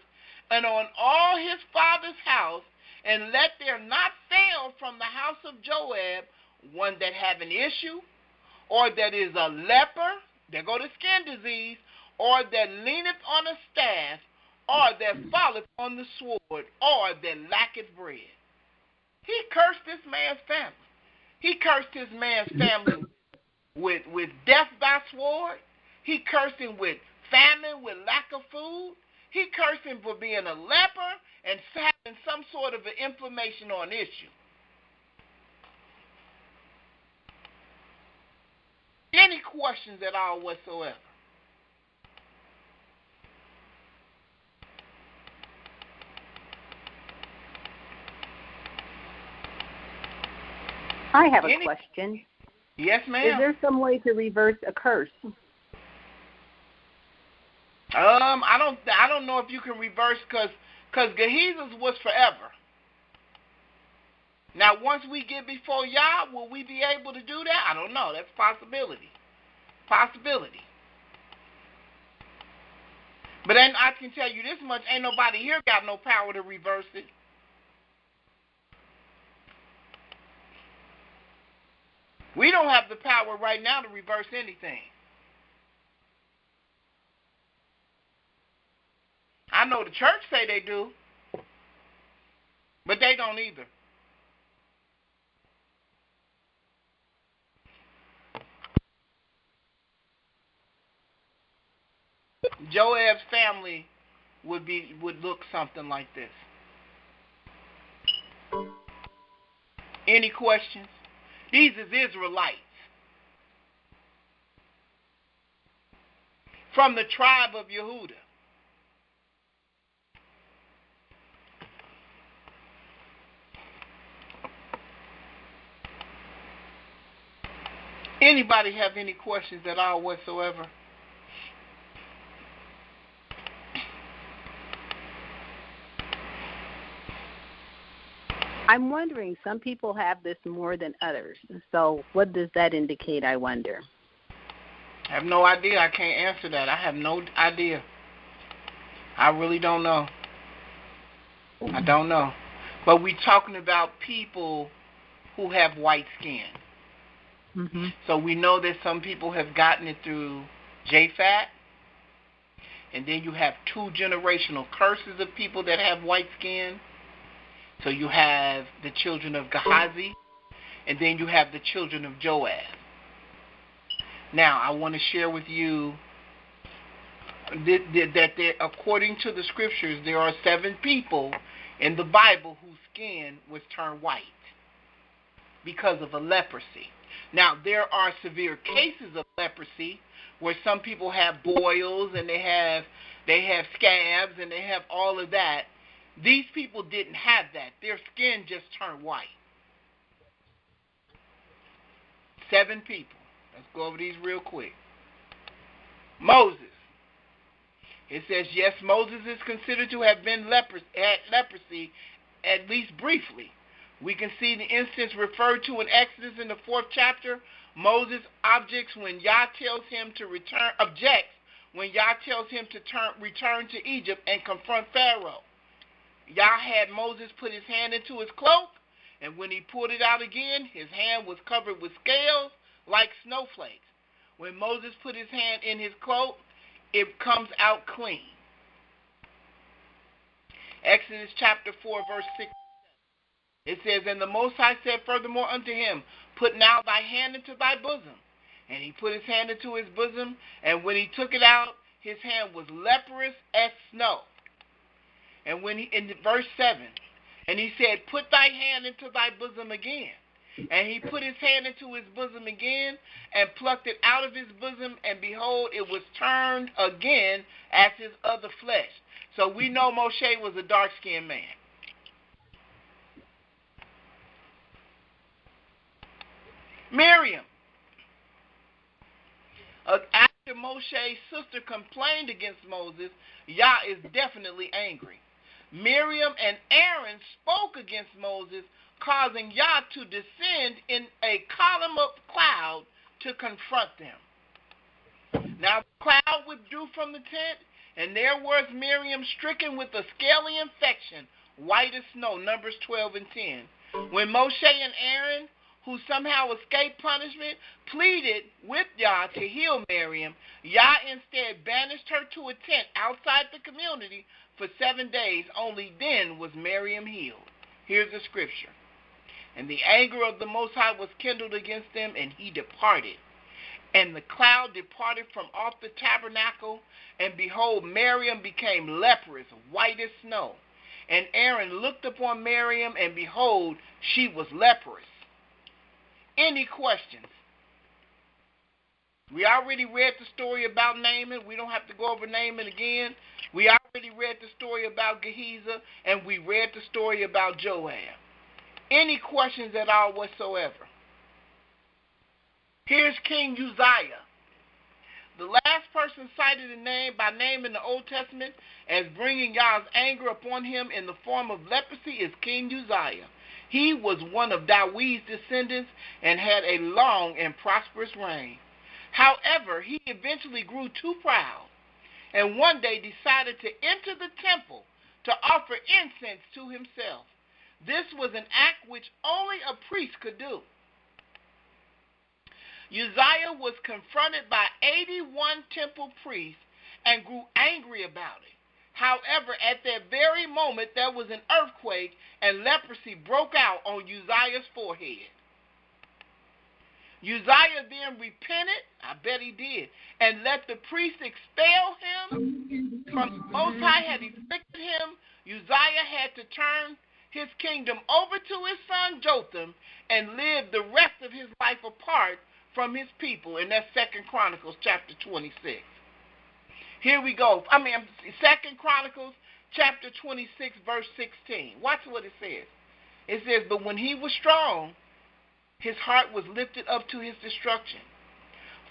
and on all his father's house, and let there not fail from the house of Joab one that have an issue, or that is a leper, there go the skin disease, or that leaneth on a staff, or that falleth on the sword, or that lacketh bread. He cursed this man's family. He cursed his man's family with death by sword. He cursed him with famine, with lack of food. He cursed him for being a leper and having some sort of an inflammation or an issue. Any questions at all whatsoever? I have a question. Yes, ma'am. Is there some way to reverse a curse? I don't know if you can reverse because Gehazi's was forever. Now, once we get before Yah, will we be able to do that? I don't know. That's a possibility. But then I can tell you this much: ain't nobody here got no power to reverse it. We don't have the power right now to reverse anything. I know the church say they do, but they don't either. Joab's family would look something like this. Any questions? These is Israelites from the tribe of Yehudah. Anybody have any questions at all whatsoever? I'm wondering, some people have this more than others. So what does that indicate, I wonder? I have no idea. I can't answer that. I have no idea. I really don't know. I don't know. But we're talking about people who have white skin. Mm-hmm. So we know that some people have gotten it through Japheth. And then you have 2 generational curses of people that have white skin. So you have the children of Gehazi, and then you have the children of Joab. Now, I want to share with you that there, according to the scriptures, there are 7 people in the Bible whose skin was turned white because of a leprosy. Now, there are severe cases of leprosy where some people have boils and they have scabs and they have all of that. These people didn't have that. Their skin just turned white. 7 people. Let's go over these real quick. Moses. It says, yes, Moses is considered to have been leprosy, at least briefly. We can see the instance referred to in Exodus in the 4th chapter. Moses objects when Yah tells him to return to Egypt and confront Pharaoh. Yah had Moses put his hand into his cloak, and when he pulled it out again, his hand was covered with scales like snowflakes. When Moses put his hand in his cloak, it comes out clean. Exodus chapter 4, verse 6. It says, and the Most High said furthermore unto him, put now thy hand into thy bosom. And he put his hand into his bosom, and when he took it out, his hand was leprous as snow. And when in verse 7, and he said, put thy hand into thy bosom again. And he put his hand into his bosom again, and plucked it out of his bosom, and behold, it was turned again as his other flesh. So we know Moshe was a dark-skinned man. Miriam. After Moshe's sister complained against Moses, Yah is definitely angry. Miriam and Aaron spoke against Moses, causing Yah to descend in a column of cloud to confront them. Now the cloud withdrew from the tent, and there was Miriam stricken with a scaly infection, white as snow, Numbers 12 and 10. When Moshe and Aaron, who somehow escaped punishment, pleaded with Yah to heal Miriam, Yah instead banished her to a tent outside the community for 7 days. Only then was Miriam healed. Here's the scripture. And the anger of the Most High was kindled against them, and he departed. And the cloud departed from off the tabernacle, and behold, Miriam became leprous, white as snow. And Aaron looked upon Miriam, and behold, she was leprous. Any questions? We already read the story about Naaman. We don't have to go over Naaman again. We already read the story about Gehazi, and we read the story about Joab. Any questions at all whatsoever? Here's King Uzziah. The last person cited by name in the Old Testament as bringing Yah's anger upon him in the form of leprosy is King Uzziah. He was one of David's descendants and had a long and prosperous reign. However, he eventually grew too proud and one day decided to enter the temple to offer incense to himself. This was an act which only a priest could do. Uzziah was confronted by 81 temple priests and grew angry about it. However, at that very moment, there was an earthquake and leprosy broke out on Uzziah's forehead. Uzziah then repented, I bet he did, and let the priest expel him. From the Most High had afflicted him, Uzziah had to turn his kingdom over to his son Jotham and live the rest of his life apart from his people. And that's 2 Chronicles chapter 26. Here we go. 2 Chronicles chapter 26, verse 16. Watch what it says. It says, but when he was strong, his heart was lifted up to his destruction.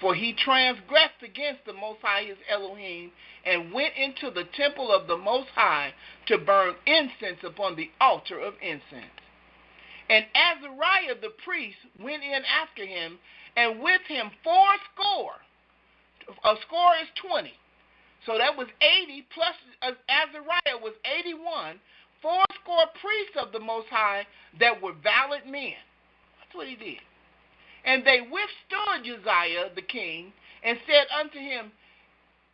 For he transgressed against the Most High his Elohim, and went into the temple of the Most High to burn incense upon the altar of incense. And Azariah the priest went in after him, and with him 80. A score is 20. So that was 80 plus Azariah was 81. 80 priests of the Most High that were valid men. That's what he did. And they withstood Uzziah the king, and said unto him,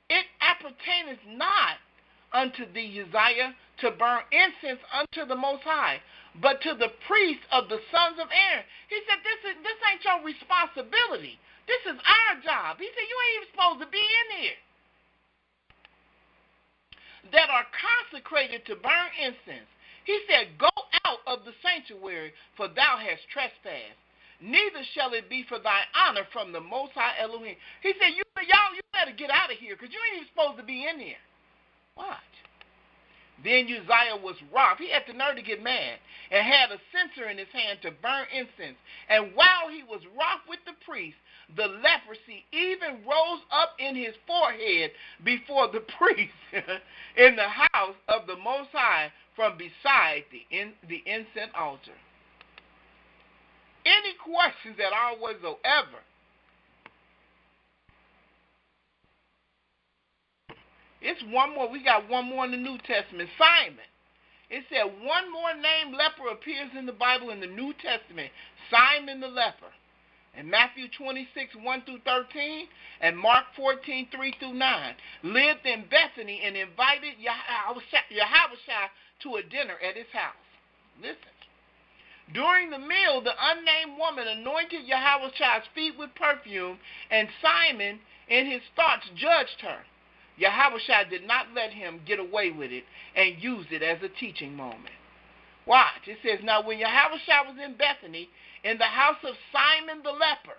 It appertaineth not unto thee, Uzziah, to burn incense unto the Most High, but to the priests of the sons of Aaron. He said, this ain't your responsibility. This is our job. He said, you ain't even supposed to be in here. That are consecrated to burn incense. He said, go out of the sanctuary, for thou hast trespassed. Neither shall it be for thy honor from the Most High Elohim. He said, you better get out of here, because you ain't even supposed to be in here. Watch. Then Uzziah was wroth. He had the nerve to get mad, and had a censer in his hand to burn incense. And while he was wroth with the priest, the leprosy even rose up in his forehead before the priest in the house of the Most High from beside the incense altar. Any questions at all whatsoever? It's one more. We got one more in the New Testament. Simon. It said one more named leper appears in the Bible in the New Testament. Simon the leper. In Matthew 26, 1 through 13, and Mark 14, 3 through 9. Lived in Bethany and invited Yahudah to a dinner at his house. Listen. During the meal, the unnamed woman anointed Yahweh's feet with perfume, and Simon, in his thoughts, judged her. Yahudah did not let him get away with it and used it as a teaching moment. Watch. It says, now when Yahudah was in Bethany, in the house of Simon the leper.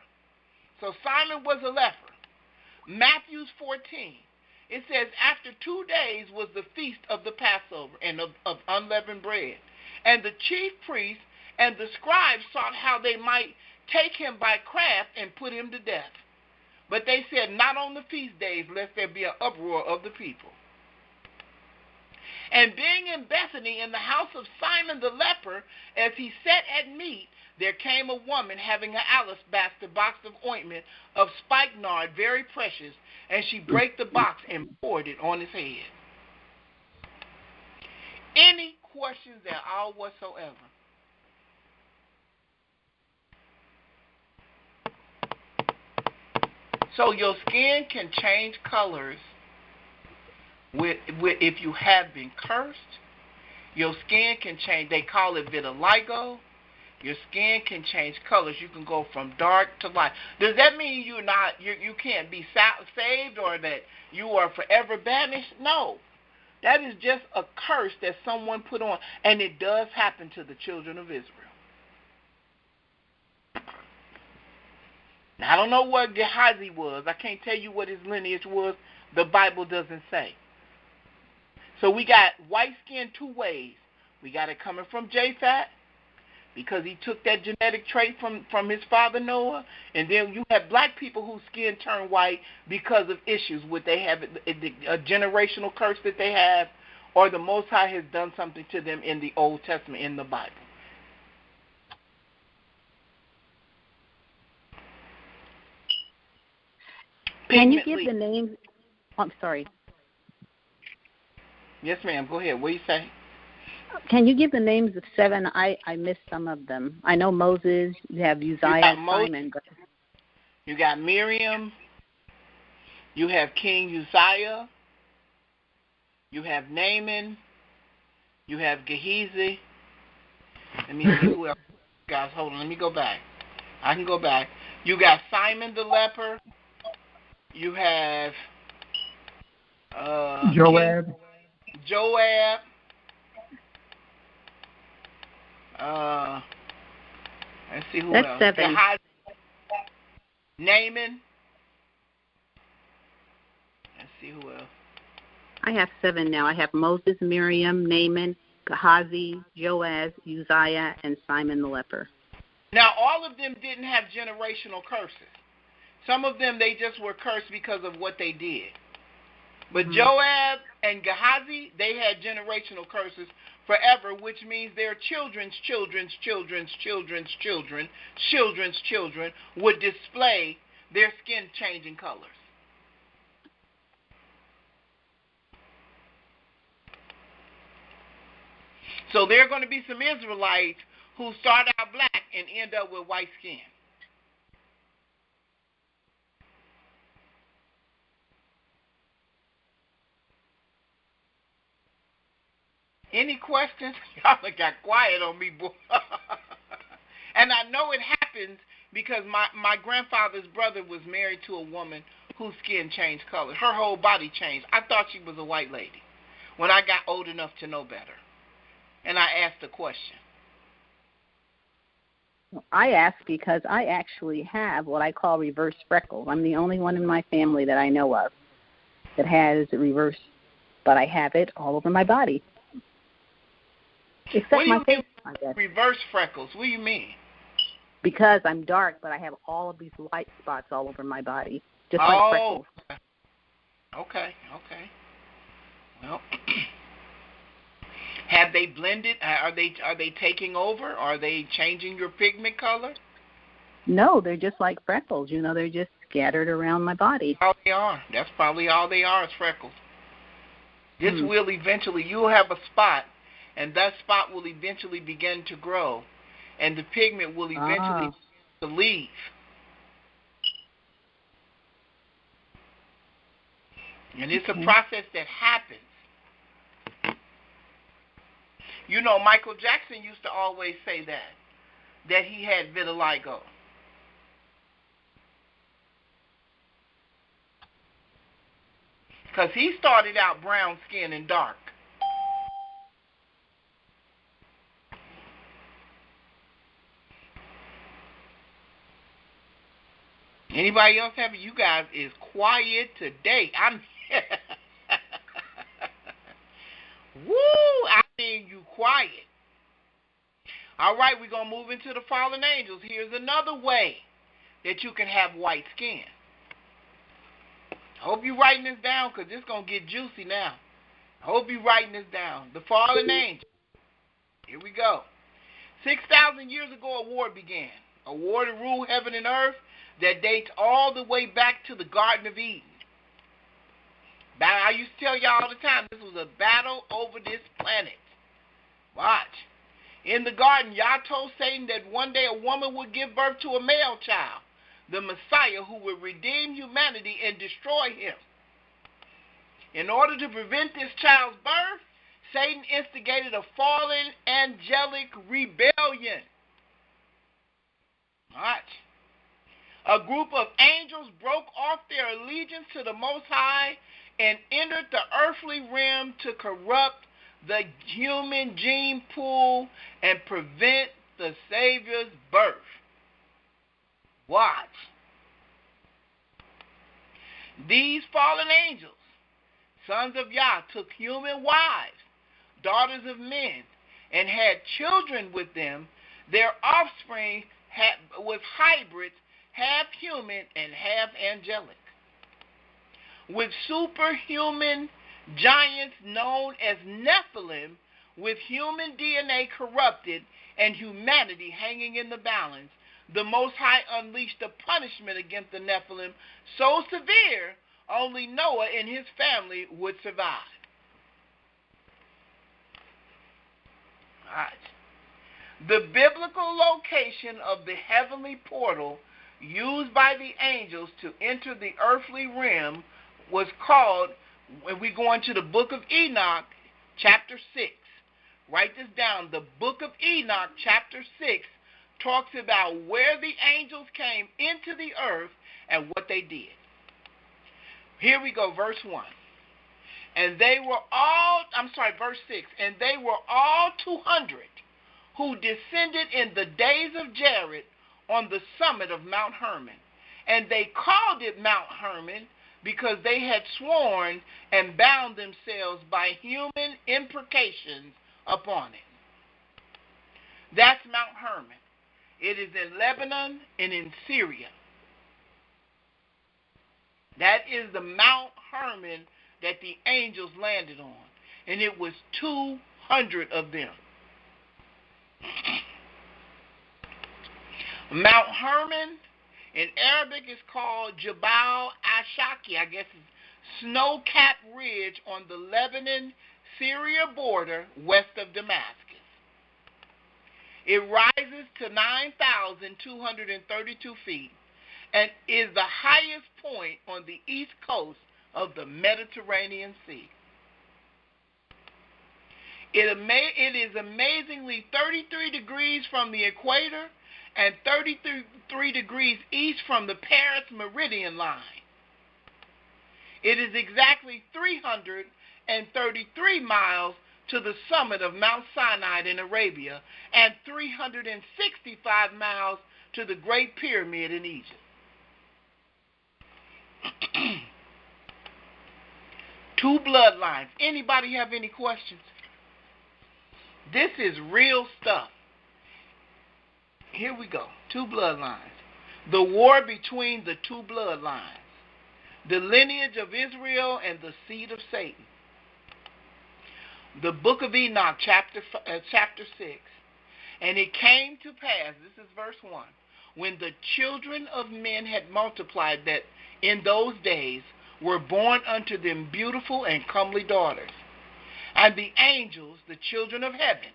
So Simon was a leper. Matthew 14. It says, after 2 days was the feast of the Passover and of unleavened bread. And the chief priests and the scribes sought how they might take him by craft and put him to death. But they said, not on the feast days, lest there be an uproar of the people. And being in Bethany in the house of Simon the leper, as he sat at meat, there came a woman having an alabaster box of ointment of spikenard, very precious, and she brake the box and poured it on his head. Any questions at all whatsoever? So your skin can change colors with if you have been cursed. Your skin can change. They call it vitiligo. Your skin can change colors. You can go from dark to light. Does that mean you can't be saved or that you are forever banished? No. That is just a curse that someone put on, and it does happen to the children of Israel. Now, I don't know what Gehazi was. I can't tell you what his lineage was. The Bible doesn't say. So we got white skin two ways. We got it coming from Japheth, because he took that genetic trait from his father Noah. And then you have black people whose skin turned white because of issues with they have a generational curse that they have, or the Most High has done something to them in the Old Testament, in the Bible. Can you give the names? Oh, I'm sorry. Yes, ma'am. Go ahead. What do you say? Can you give the names of 7? I missed some of them. I know Moses. You have Uzziah, Simon. You got Miriam. You have King Uzziah. You have Naaman. You have Gehazi. Let me see who else. Guys, hold on. Let me go back. I can go back. You got Simon the leper. You have Joab. Joab. Let's see who That's else. 7. Naaman. Let's see who else. I have 7 now. I have Moses, Miriam, Naaman, Gehazi, Joaz, Uzziah, and Simon the leper. Now, all of them didn't have generational curses. Some of them, they just were cursed because of what they did. But Joab and Gehazi, they had generational curses forever, which means their children's children's children's children's children would display their skin changing colors. So there are going to be some Israelites who start out black and end up with white skin. Any questions? Y'all got quiet on me, boy. And I know it happens because my grandfather's brother was married to a woman whose skin changed color. Her whole body changed. I thought she was a white lady when I got old enough to know better. And I asked a question. I asked because I actually have what I call reverse freckles. I'm the only one in my family that I know of that has reverse, but I have it all over my body. Except what do you my face, mean I guess. Reverse freckles? What do you mean? Because I'm dark, but I have all of these white spots all over my body, just like freckles. Okay. Well, have they blended? Are they taking over? Are they changing your pigment color? No, they're just like freckles. They're just scattered around my body. All they are. That's probably all they are is freckles. This will eventually, you'll have a spot, and that spot will eventually begin to grow, and the pigment will eventually leave. And it's a process that happens. Michael Jackson used to always say that he had vitiligo. Because he started out brown skin and dark. Anybody else have it? You guys is quiet today. Woo! I mean, you quiet. All right, we're going to move into the fallen angels. Here's another way that you can have white skin. I hope you're writing this down because this is going to get juicy now. I hope you're writing this down. The fallen angels. Here we go. 6,000 years ago, a war began. A war to rule heaven and earth that dates all the way back to the Garden of Eden. I used to tell y'all all the time, this was a battle over this planet. Watch. In the garden, Yah told Satan that one day a woman would give birth to a male child, the Messiah, who would redeem humanity and destroy him. In order to prevent this child's birth, Satan instigated a fallen angelic rebellion. Watch. A group of angels broke off their allegiance to the Most High and entered the earthly realm to corrupt the human gene pool and prevent the Savior's birth. Watch. These fallen angels, sons of Yah, took human wives, daughters of men, and had children with them. Their offspring was hybrids, half human and half angelic. With superhuman giants known as Nephilim, with human DNA corrupted and humanity hanging in the balance, the Most High unleashed a punishment against the Nephilim so severe only Noah and his family would survive. Right. The biblical location of the heavenly portal used by the angels to enter the earthly realm was called, when we go into the book of Enoch, chapter 6. Write this down. The book of Enoch, chapter 6, talks about where the angels came into the earth and what they did. Here we go, verse 1. And they were all, verse 6. And they were all 200 who descended in the days of Jared on the summit of Mount Hermon. And they called it Mount Hermon because they had sworn and bound themselves by human imprecations upon it. That's Mount Hermon. It is in Lebanon and in Syria. That is the Mount Hermon that the angels landed on. And it was 200 200 of them. Mount Hermon in Arabic is called Jabal Ashaki. I guess it's snow-capped ridge on the Lebanon-Syria border west of Damascus. It rises to 9,232 feet and is the highest point on the east coast of the Mediterranean Sea. It is amazingly 33 degrees from the equator and 33 degrees east from the Paris meridian line. It is exactly 333 miles to the summit of Mount Sinai in Arabia and 365 miles to the Great Pyramid in Egypt. Two bloodlines. Anybody have any questions? This is real stuff. Here we go. Two bloodlines. The war between the two bloodlines. The lineage of Israel and the seed of Satan. The book of Enoch, chapter 6. And it came to pass, this is verse 1, when the children of men had multiplied, that in those days were born unto them beautiful and comely daughters. And the angels, the children of heaven.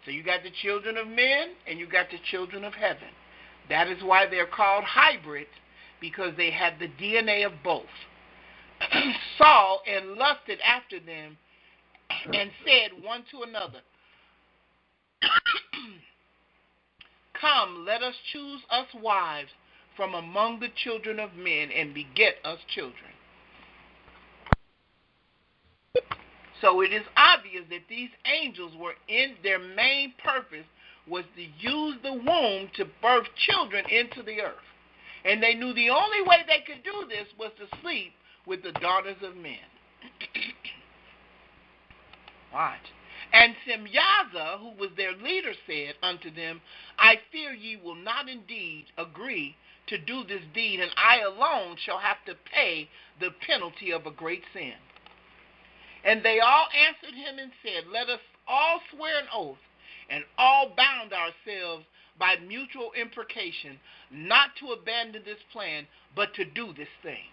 So you got the children of men and you got the children of heaven. That is why they're called hybrids, because they have the DNA of both. Saw and lusted after them and said one to another, Come, let us choose us wives from among the children of men and beget us children. So it is obvious that these angels were in their main purpose was to use the womb to birth children into the earth. And they knew the only way they could do this was to sleep with the daughters of men. Watch. And Semyaza, who was their leader, said unto them, I fear ye will not indeed agree to do this deed, and I alone shall have to pay the penalty of a great sin. And they all answered him and said, Let us all swear an oath, and all bound ourselves by mutual imprecation, not to abandon this plan, but to do this thing.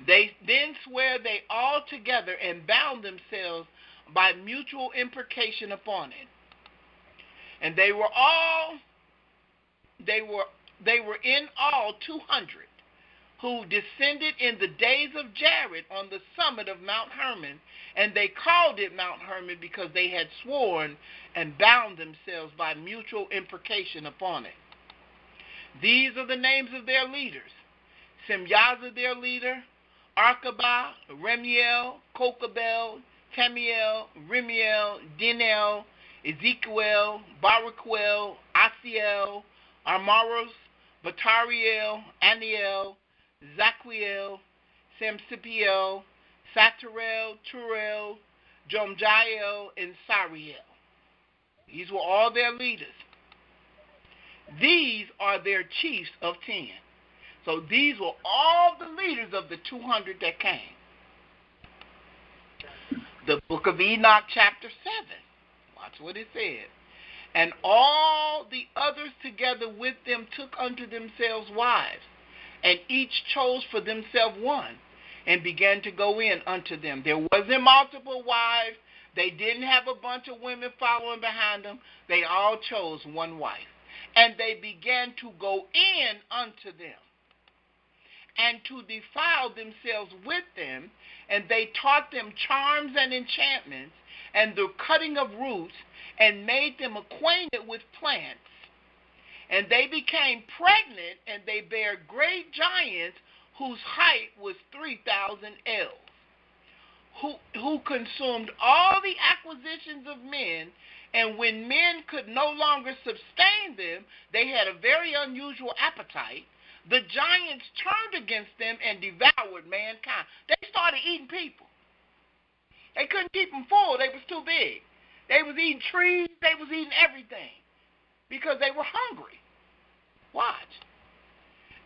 They then swear they all together and bound themselves by mutual imprecation upon it. And they were in all 200, who descended in the days of Jared on the summit of Mount Hermon, and they called it Mount Hermon because they had sworn and bound themselves by mutual imprecation upon it. These are the names of their leaders: Semyaza their leader, Archibah, Remiel, Kokabel, Tamiel, Remiel, Dinel, Ezekiel, Baruchel, Asiel, Amaros, Batariel, Aniel, Zachiel, Samsipiel, Satarel, Turel, Jomjael, and Sariel. These were all their leaders. These are their chiefs of 10. So these were all the leaders of the 200 that came. The book of Enoch, chapter 7. Watch what it said. And all the others together with them took unto themselves wives, and each chose for themselves one, and began to go in unto them. There wasn't multiple wives. They didn't have a bunch of women following behind them. They all chose one wife. And they began to go in unto them, and to defile themselves with them, and they taught them charms and enchantments, and the cutting of roots, and made them acquainted with plants. And they became pregnant, and they bare great giants, whose height was 3,000 ells, who consumed all the acquisitions of men, and when men could no longer sustain them, they had a very unusual appetite. The giants turned against them and devoured mankind. They started eating people. They couldn't keep them full. They was too big. They was eating trees. They was eating everything because they were hungry. Watch.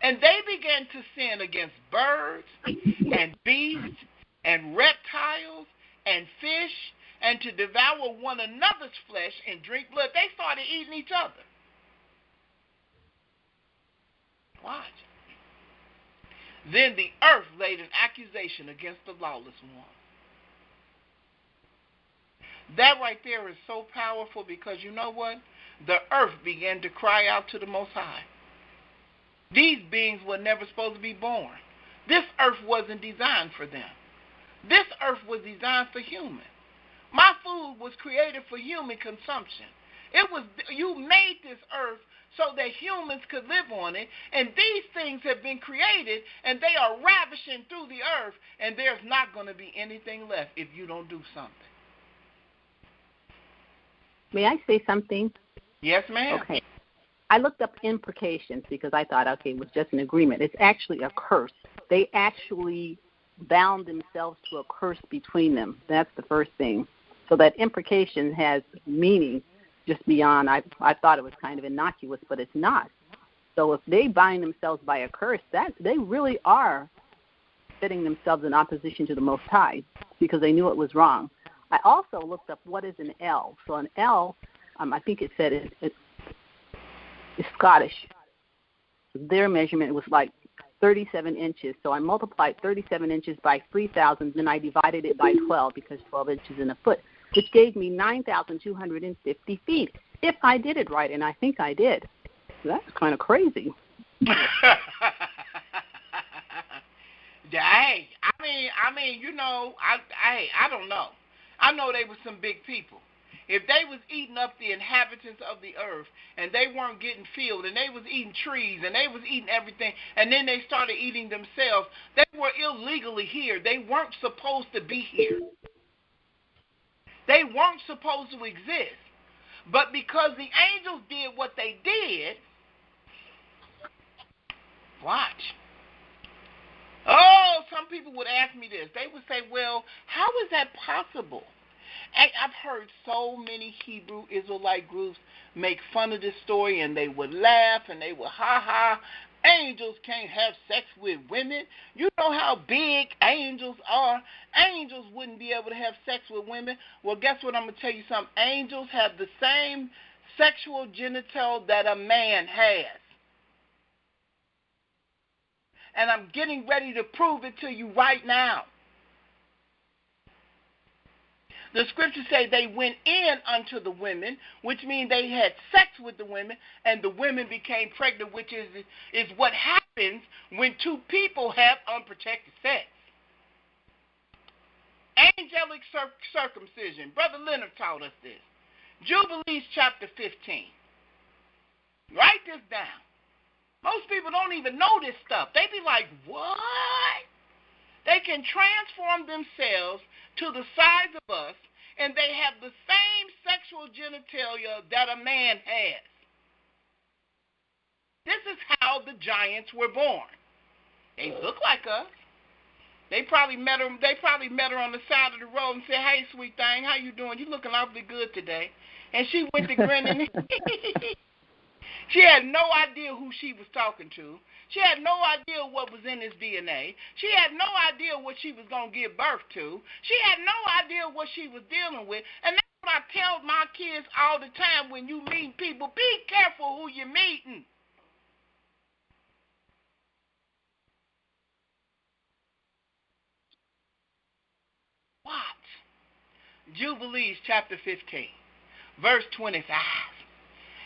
And they began to sin against birds and beasts and reptiles and fish and to devour one another's flesh and drink blood. They started eating each other. Watch. Then the earth laid an accusation against the lawless one. That right there is so powerful because you know what? The earth began to cry out to the Most High. These beings were never supposed to be born. This earth wasn't designed for them. This earth was designed for human. My food was created for human consumption. You made this earth so that humans could live on it, and these things have been created, and they are ravishing through the earth, and there's not going to be anything left if you don't do something. May I say something? Yes, ma'am. Okay. I looked up imprecations because I thought, okay, it was just an agreement. It's actually a curse. They actually bound themselves to a curse between them. That's the first thing. So that imprecation has meaning just beyond, I thought it was kind of innocuous, but it's not. So if they bind themselves by a curse, that they really are setting themselves in opposition to the Most High because they knew it was wrong. I also looked up what is an L. So an L, I think it said it's Scottish. Their measurement was like 37 inches. So I multiplied 37 inches by 3,000, then I divided it by 12 because 12 inches in a foot, which gave me 9,250 feet, if I did it right, and I think I did. So that's kind of crazy. Hey, I mean, you know, I don't know. I know they were some big people. If they was eating up the inhabitants of the earth and they weren't getting filled and they was eating trees and they was eating everything and then they started eating themselves, they were illegally here. They weren't supposed to be here. They weren't supposed to exist. But because the angels did what they did, watch. Oh, some people would ask me this. They would say, well, how is that possible? I've heard so many Hebrew Israelite groups make fun of this story, and they would laugh, and they would ha-ha. Angels can't have sex with women. You know how big angels are. Angels wouldn't be able to have sex with women. Well, guess what? I'm going to tell you something. Angels have the same sexual genital that a man has. And I'm getting ready to prove it to you right now. The scriptures say they went in unto the women, which means they had sex with the women, and the women became pregnant, which is what happens when two people have unprotected sex. Angelic circumcision. Brother Leonard taught us this. Jubilees chapter 15. Write this down. Most people don't even know this stuff. They be like, what? They can transform themselves to the size of us, and they have the same sexual genitalia that a man has. This is how the giants were born. They look like us. They probably met her on the side of the road and said, hey, sweet thing, how you doing? You looking awfully good today. And she went to grinning. She had no idea who she was talking to. She had no idea what was in his DNA. She had no idea what she was going to give birth to. She had no idea what she was dealing with. And that's what I tell my kids all the time when you meet people. Be careful who you're meeting. Watch. Jubilees chapter 15, verse 25.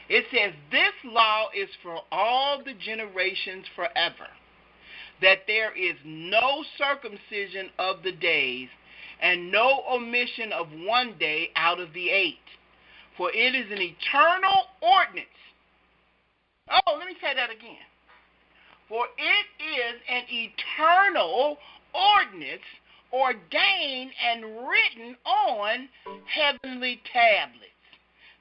It says, this law is for all the generations forever, that there is no circumcision of the days, and no omission of one day out of the 8. For it is an eternal ordinance. Oh, let me say that again. For it is an eternal ordinance ordained and written on heavenly tablets.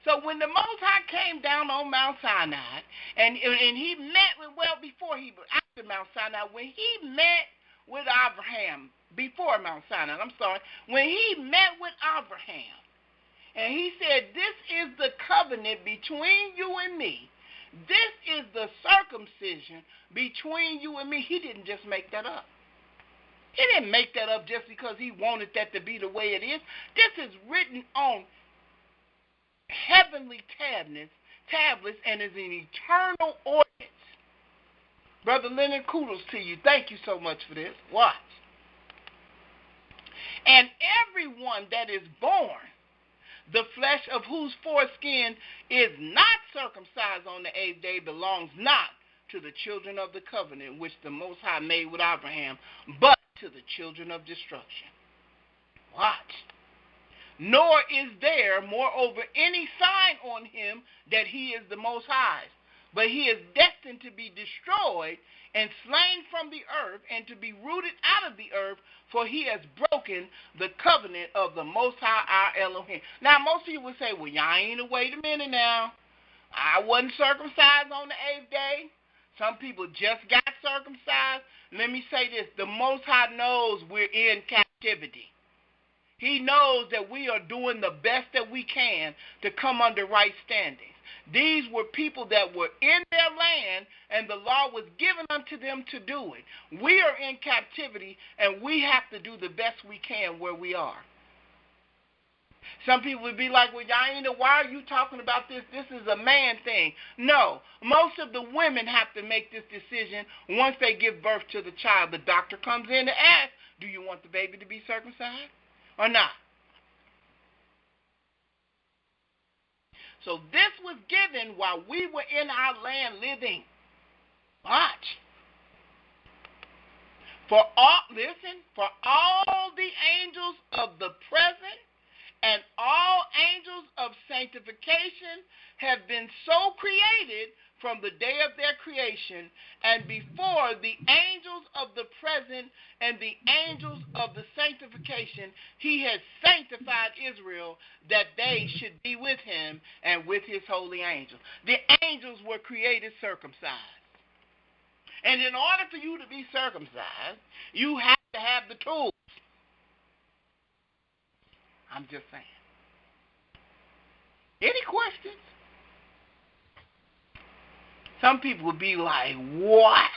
So when the Most High came down on Mount Sinai, and he met with, after Mount Sinai, when he met with Abraham, before Mount Sinai, when he met with Abraham, and he said, this is the covenant between you and me. This is the circumcision between you and me. He didn't just make that up. He didn't make that up just because he wanted that to be the way it is. This is written on heavenly tablets, and is an eternal ordinance. Brother Leonard, kudos to you. Thank you so much for this. Watch. And everyone that is born, the flesh of whose foreskin is not circumcised on the 8th day, belongs not to the children of the covenant which the Most High made with Abraham, but to the children of destruction. Watch. Nor is there, moreover, any sign on him that he is the Most High, but he is destined to be destroyed and slain from the earth, and to be rooted out of the earth, for he has broken the covenant of the Most High, our Elohim. Now, most people would say, well, y'all ain't, wait a minute now. I wasn't circumcised on the 8th day. Some people just got circumcised. Let me say this. The Most High knows we're in captivity. He knows that we are doing the best that we can to come under right standings. These were people that were in their land, and the law was given unto them to do it. We are in captivity, and we have to do the best we can where we are. Some people would be like, well, Yaina, why are you talking about this? This is a man thing. No, most of the women have to make this decision once they give birth to the child. The doctor comes in to ask, do you want the baby to be circumcised or not? So this was given while we were in our land living. Watch. For all the angels of the present and all angels of sanctification have been so created from the day of their creation, and before the angels of the present and the angels of the sanctification, he has sanctified Israel that they should be with him and with his holy angels. The angels were created circumcised. And in order for you to be circumcised, you have to have the tools. I'm just saying. Any questions? Some people would be like, wow.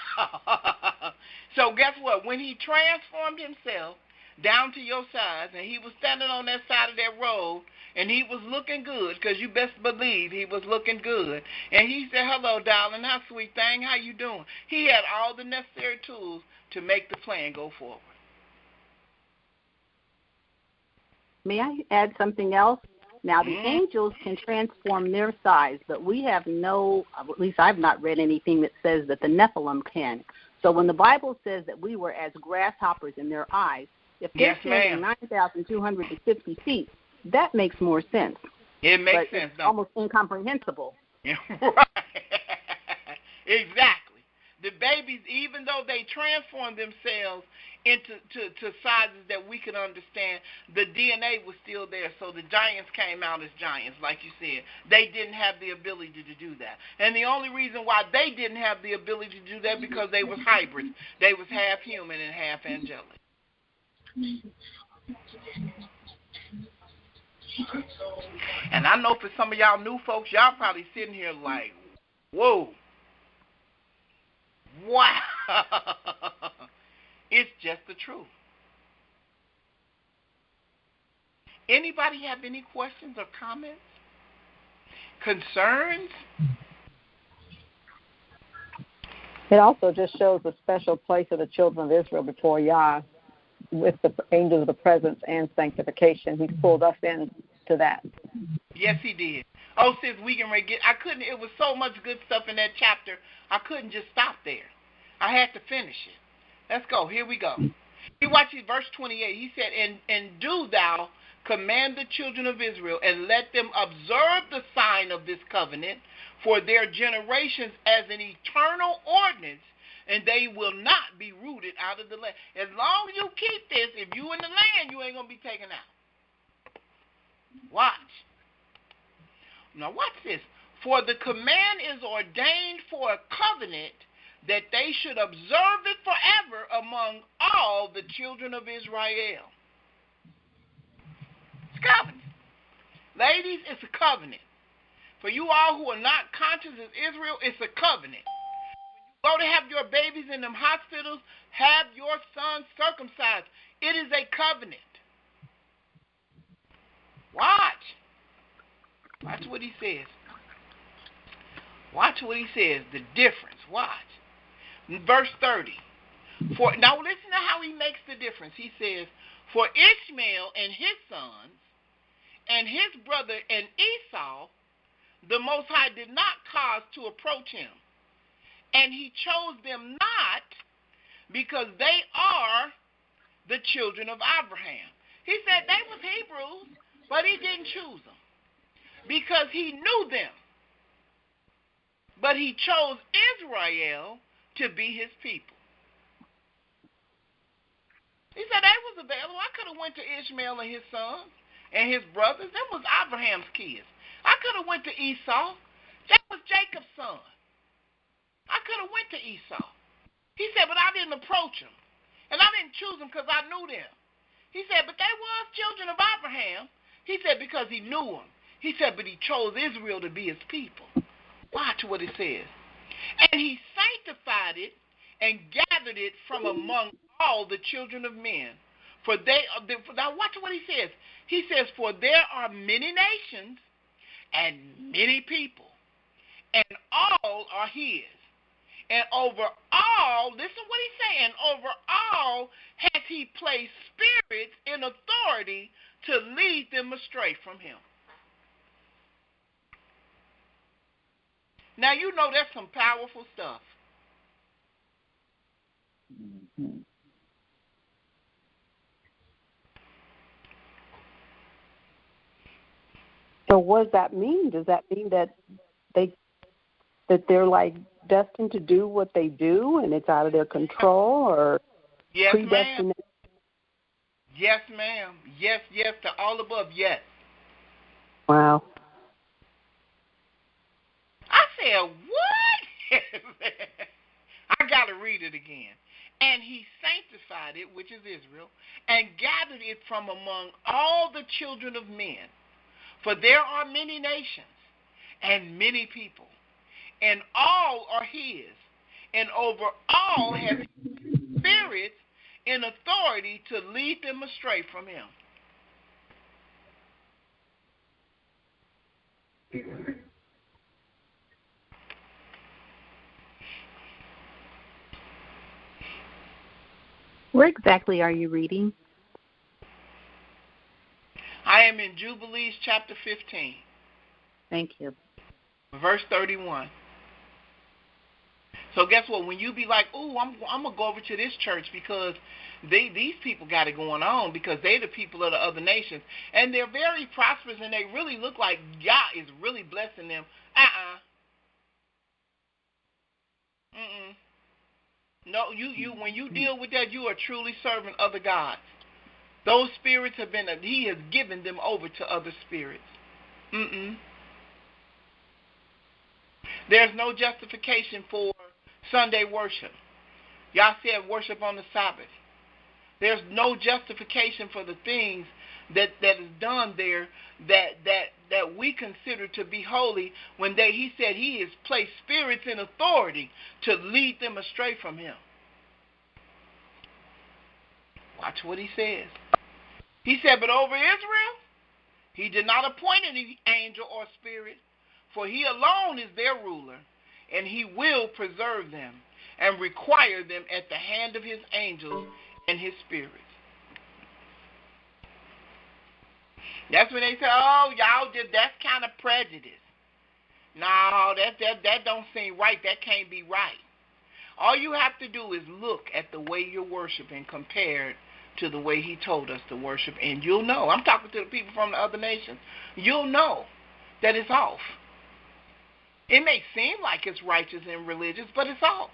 So guess what? When he transformed himself down to your size, and he was standing on that side of that road, and he was looking good, because you best believe he was looking good. And he said, hello, darling, how sweet thing, how you doing? He had all the necessary tools to make the plan go forward. May I add something else? Now, the angels can transform their size, but we have at least I've not read anything that says that the Nephilim can. So when the Bible says that we were as grasshoppers in their eyes, if they're standing 9,250 feet, that makes more sense. It makes sense. It's almost incomprehensible. Right. Exactly. The babies, even though they transform themselves into sizes that we can understand, the DNA was still there. So the giants came out as giants, like you said. They didn't have the ability to do that. And the only reason why they didn't have the ability to do that because they was hybrids. They was half human and half angelic. And I know for some of y'all new folks, y'all probably sitting here like, whoa, wow. It's just the truth. Anybody have any questions or comments? Concerns? It also just shows the special place of the children of Israel before Yah with the angels of the presence and sanctification. He pulled us into that. Yes, he did. Oh, sis, we can get. It was so much good stuff in that chapter, I couldn't just stop there. I had to finish it. Let's go. Here we go. He watches verse 28. He said, and do thou command the children of Israel, and let them observe the sign of this covenant for their generations as an eternal ordinance, and they will not be rooted out of the land. As long as you keep this, if you in the land, you ain't going to be taken out. Watch. Now watch this. For the command is ordained for a covenant, that they should observe it forever among all the children of Israel. It's a covenant. Ladies, it's a covenant. For you all who are not conscious of Israel, it's a covenant. When you go to have your babies in them hospitals, have your sons circumcised. It is a covenant. Watch. Watch what he says. Watch what he says, the difference. Watch. Verse 30. Now listen to how he makes the difference. He says, for Ishmael and his sons and his brother and Esau, the Most High did not cause to approach him. And he chose them not because they are the children of Abraham. He said they was Hebrews, but he didn't choose them because he knew them. But he chose Israel to be his people. He said they was available. I could have went to Ishmael and his sons and his brothers. Them was Abraham's kids. I could have went to Esau. That was Jacob's son. I could have went to Esau. He said, but I didn't approach him. And I didn't choose them because I knew them. He said, but they was children of Abraham. He said, because he knew them. He said, but he chose Israel to be his people. Watch what it says. And he sanctified it and gathered it from among all the children of men. Now watch what he says. He says, for there are many nations and many people, and all are his. And over all, listen what he's saying, over all has he placed spirits in authority to lead them astray from him. Now you know that's some powerful stuff. Mm-hmm. So what does that mean? Does that mean that they're like destined to do what they do and it's out of their control, or yes, predestination? Ma'am. Yes, ma'am. Yes, yes to all above, yes. Wow. I said, what? I got to read it again. And he sanctified it, which is Israel, and gathered it from among all the children of men. For there are many nations and many people, and all are his. And over all has spirits in authority to lead them astray from him. Where exactly are you reading? I am in Jubilees chapter 15. Thank you. Verse 31. So guess what? When you be like, "Ooh, I'm going to go over to this church because these people got it going on because they the people of the other nations. And they're very prosperous and they really look like God is really blessing them." No, you when you deal with that, you are truly serving other gods. Those spirits have been, he has given them over to other spirits. There's no justification for Sunday worship. Y'all said worship on the Sabbath. There's no justification for the things that is done there that we consider to be holy when he said he has placed spirits in authority to lead them astray from him. Watch what he says. He said, but over Israel, he did not appoint any angel or spirit, for he alone is their ruler, and he will preserve them and require them at the hand of his angels and his spirits. That's when they say, oh, y'all, that's kind of prejudice. No, that don't seem right. That can't be right. All you have to do is look at the way you're worshiping compared to the way he told us to worship, and you'll know. I'm talking to the people from the other nations. You'll know that it's off. It may seem like it's righteous and religious, but it's off.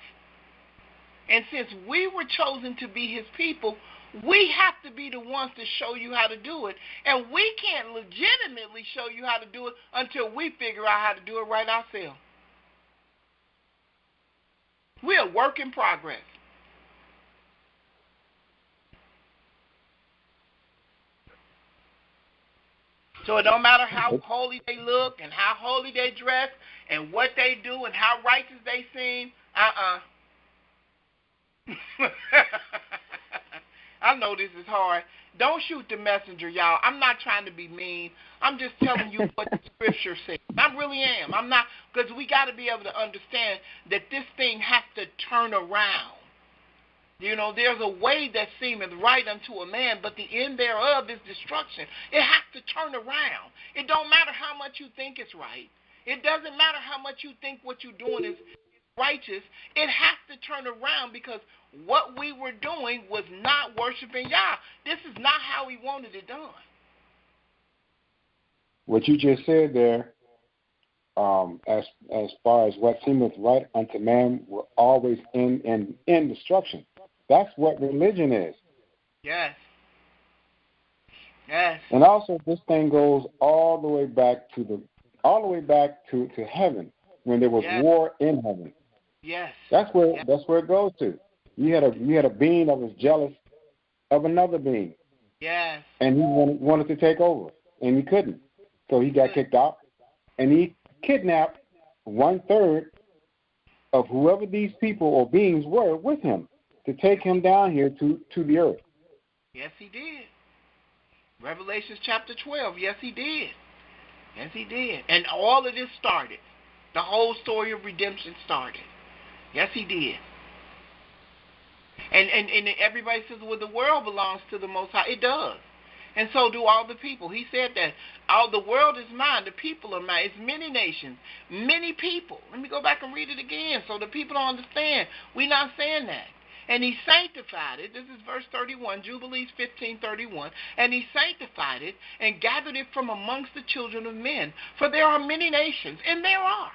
And since we were chosen to be his people, we have to be the ones to show you how to do it. And we can't legitimately show you how to do it until we figure out how to do it right ourselves. We're a work in progress. So it don't matter how holy they look and how holy they dress and what they do and how righteous they seem. I know this is hard. Don't shoot the messenger, y'all. I'm not trying to be mean. I'm just telling you what the scripture says. I really am. I'm not, because we got to be able to understand that this thing has to turn around. You know, there's a way that seemeth right unto a man, but the end thereof is destruction. It has to turn around. It don't matter how much you think it's right. It doesn't matter how much you think what you're doing is righteous. It has to turn around, because what we were doing was not worshiping Yah. This is not how He wanted it done. What you just said there, as far as what seemeth right unto man, will always end in destruction. That's what religion is. Yes. Yes. And also, this thing goes all the way back to heaven, when there was war in heaven. Yes. That's where it goes to. You had a being that was jealous of another being. Yes. And he wanted to take over, and he couldn't. So he got kicked out, and he kidnapped 1/3 of whoever these people or beings were with him to take him down here to the earth. Yes, he did. Revelation chapter 12. Yes, he did. Yes, he did. And all of this started. The whole story of redemption started. Yes, he did. And everybody says, well, the world belongs to the Most High. It does. And so do all the people. He said that all the world is mine, the people are mine. It's many nations, many people. Let me go back and read it again so the people don't understand. We're not saying that. And he sanctified it. This is verse 31, Jubilees 15:31. And he sanctified it and gathered it from amongst the children of men. For there are many nations, and there are,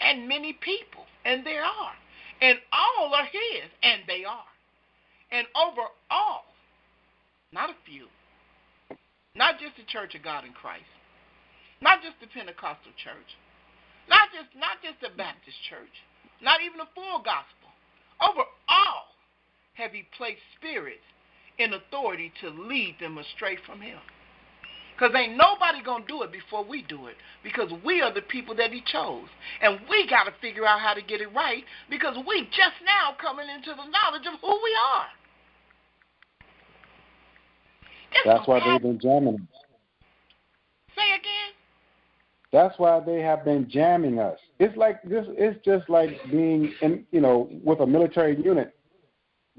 and many people, and there are. And all are his, and they are. And over all, not a few, not just the Church of God in Christ, not just the Pentecostal church, not just the Baptist church, not even the full gospel. Over all have he placed spirits in authority to lead them astray from him. Because ain't nobody going to do it before we do it, because we are the people that he chose. And we got to figure out how to get it right, because we just now coming into the knowledge of who we are. That's why they've been jamming us. Say again? That's why they have been jamming us. It's like this. It's just like being in, with a military unit.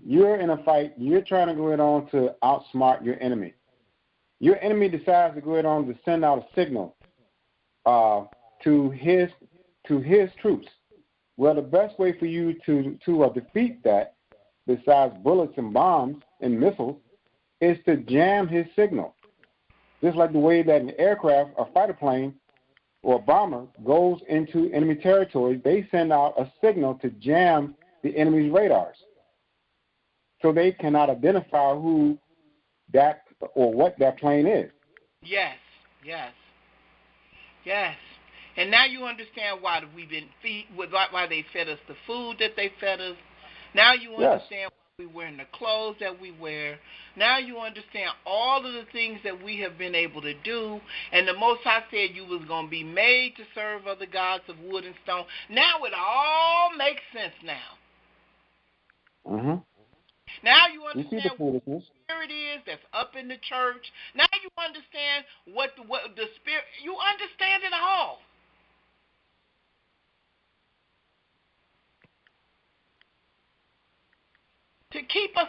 You're in a fight. You're trying to go ahead on to outsmart your enemy. Your enemy decides to go ahead on to send out a signal to his troops. Well, the best way for you to defeat that, besides bullets and bombs and missiles, is to jam his signal. Just like the way that an aircraft, a fighter plane, or a bomber goes into enemy territory, they send out a signal to jam the enemy's radars, so they cannot identify who that or what that plane is. Yes, yes, yes. And now you understand why we've been why they fed us the food that they fed us. Now you understand why we wear the clothes that we wear. Now you understand all of the things that we have been able to do. And the Most High said you was going to be made to serve other gods of wood and stone. Now it all makes sense now. Mm-hmm. Now you understand what the the Spirit is that's up in the church. Now you understand what the Spirit, you understand it all. To keep us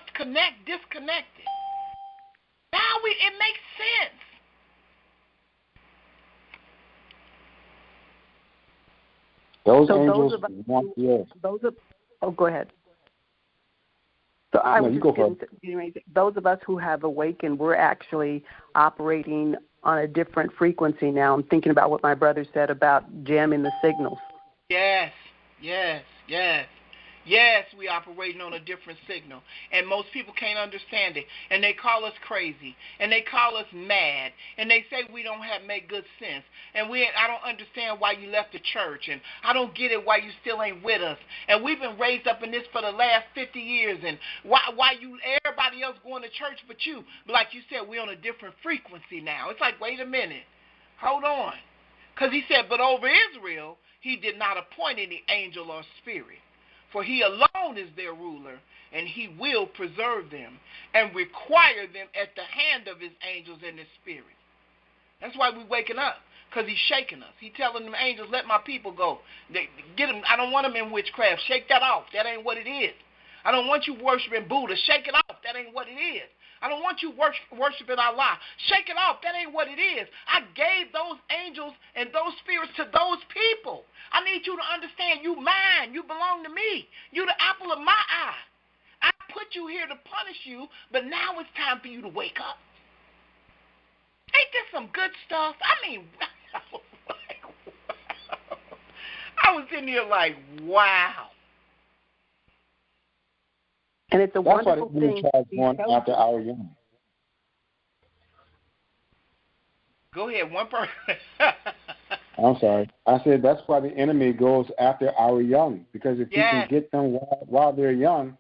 disconnected. Now it makes sense. Those angels want the earth. Go ahead. So I was those of us who have awakened, we're actually operating on a different frequency now. I'm thinking about what my brother said about jamming the signals. Yes, yes, yes. Yes, we operating on a different signal, and most people can't understand it, and they call us crazy, and they call us mad, and they say we don't make good sense, and I don't understand why you left the church, and I don't get it why you still ain't with us, and we've been raised up in this for the last 50 years, and why everybody else going to church but you? But like you said, we're on a different frequency now. It's like, wait a minute, hold on, because he said, but over Israel he did not appoint any angel or spirit. For he alone is their ruler, and he will preserve them and require them at the hand of his angels and his spirit. That's why we're waking up, because he's shaking us. He's telling them angels, let my people go. Get them. I don't want them in witchcraft. Shake that off. That ain't what it is. I don't want you worshiping Buddha. Shake it off. That ain't what it is. I don't want you worshiping Allah. Shake it off. That ain't what it is. I gave those angels and those spirits to those people. I need you to understand you mine. You belong to me. You the apple of my eye. I put you here to punish you, but now it's time for you to wake up. Ain't this some good stuff? I mean, I was in here like, wow. And it's a wonderful thing. That's why the one after our young. Go ahead, one person. I'm sorry. I said that's why the enemy goes after our young, because if he can get them while they're young,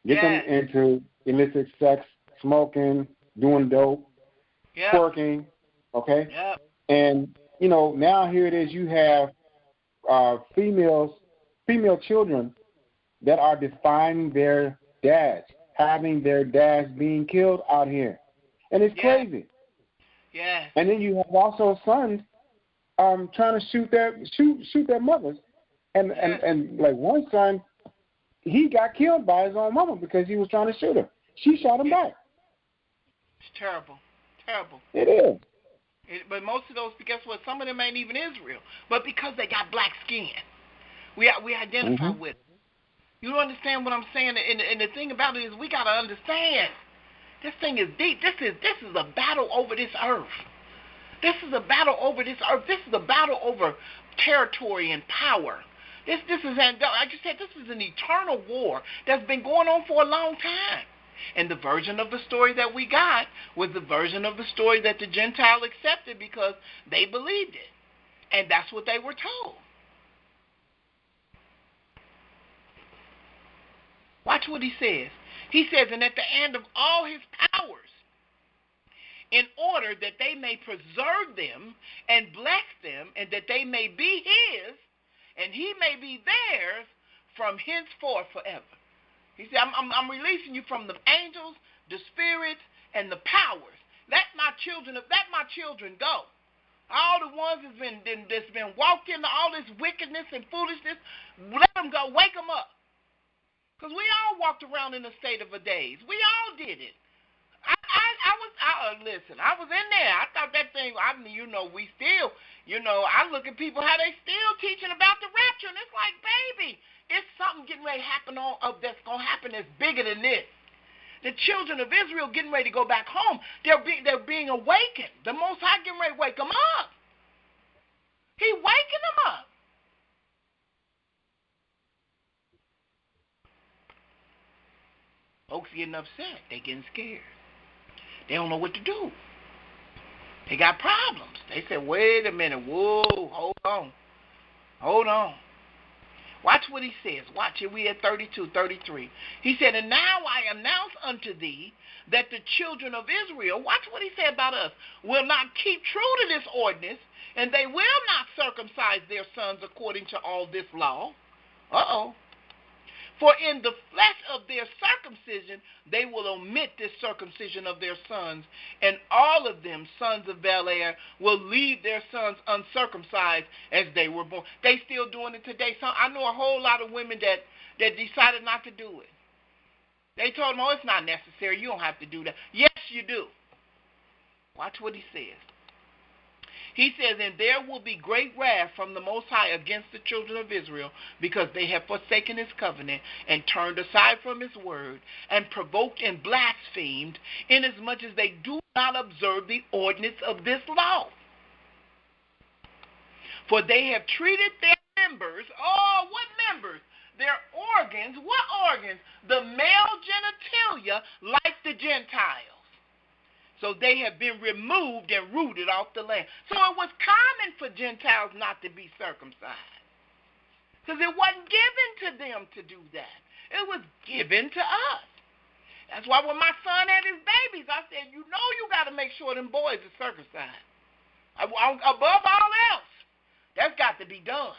get them into illicit sex, smoking, doing dope, twerking, okay? Yep. And, now here it is, you have female children that are defying their dads, having their dads being killed out here. And it's crazy. Yeah. And then you have also sons trying to shoot their mothers. And like one son, he got killed by his own mama because he was trying to shoot her. She shot him back. It's terrible. Terrible. It is. But most of those, guess what? Some of them ain't even Israel. But because they got black skin, we identify with it. You don't understand what I'm saying? And the thing about it is we got to understand. This thing is deep. This is a battle over this earth. This is a battle over this earth. This is a battle over territory and power. This is, like you said, this is an eternal war that's been going on for a long time. And the version of the story that we got was the version of the story that the Gentile accepted because they believed it. And that's what they were told. Watch what he says. He says, and at the end of all his powers, in order that they may preserve them and bless them, and that they may be his, and he may be theirs from henceforth forever. He said, I'm releasing you from the angels, the spirits, and the powers. Let my children go. All the ones that's been walked into all this wickedness and foolishness, let them go. Wake them up. Because we all walked around in a state of a daze. We all did it. Listen, I was in there. I thought that thing, we still, I look at people, how they still teaching about the rapture, and it's like, baby, it's something getting ready to happen that's going to happen that's bigger than this. The children of Israel getting ready to go back home. They're being awakened. The Most High getting ready to wake them up. He waking them up. Folks getting upset. They getting scared. They don't know what to do. They got problems. They said, wait a minute. Whoa, hold on. Watch what he says. Watch it. We at 32, 33. He said, and now I announce unto thee that the children of Israel, watch what he said about us, will not keep true to this ordinance, and they will not circumcise their sons according to all this law. For in the flesh of their circumcision, they will omit this circumcision of their sons, and all of them, sons of Bel-Air, will leave their sons uncircumcised as they were born. They still doing it today. So I know a whole lot of women that decided not to do it. They told them, it's not necessary. You don't have to do that. Yes, you do. Watch what he says. He says, and there will be great wrath from the Most High against the children of Israel, because they have forsaken his covenant and turned aside from his word and provoked and blasphemed, inasmuch as they do not observe the ordinance of this law. For they have treated their members, what members? Their organs, what organs? The male genitalia, like the Gentiles. So they have been removed and rooted off the land. So it was common for Gentiles not to be circumcised, because it wasn't given to them to do that. It was given to us. That's why when my son had his babies, I said, you got to make sure them boys are circumcised. Above all else, that's got to be done.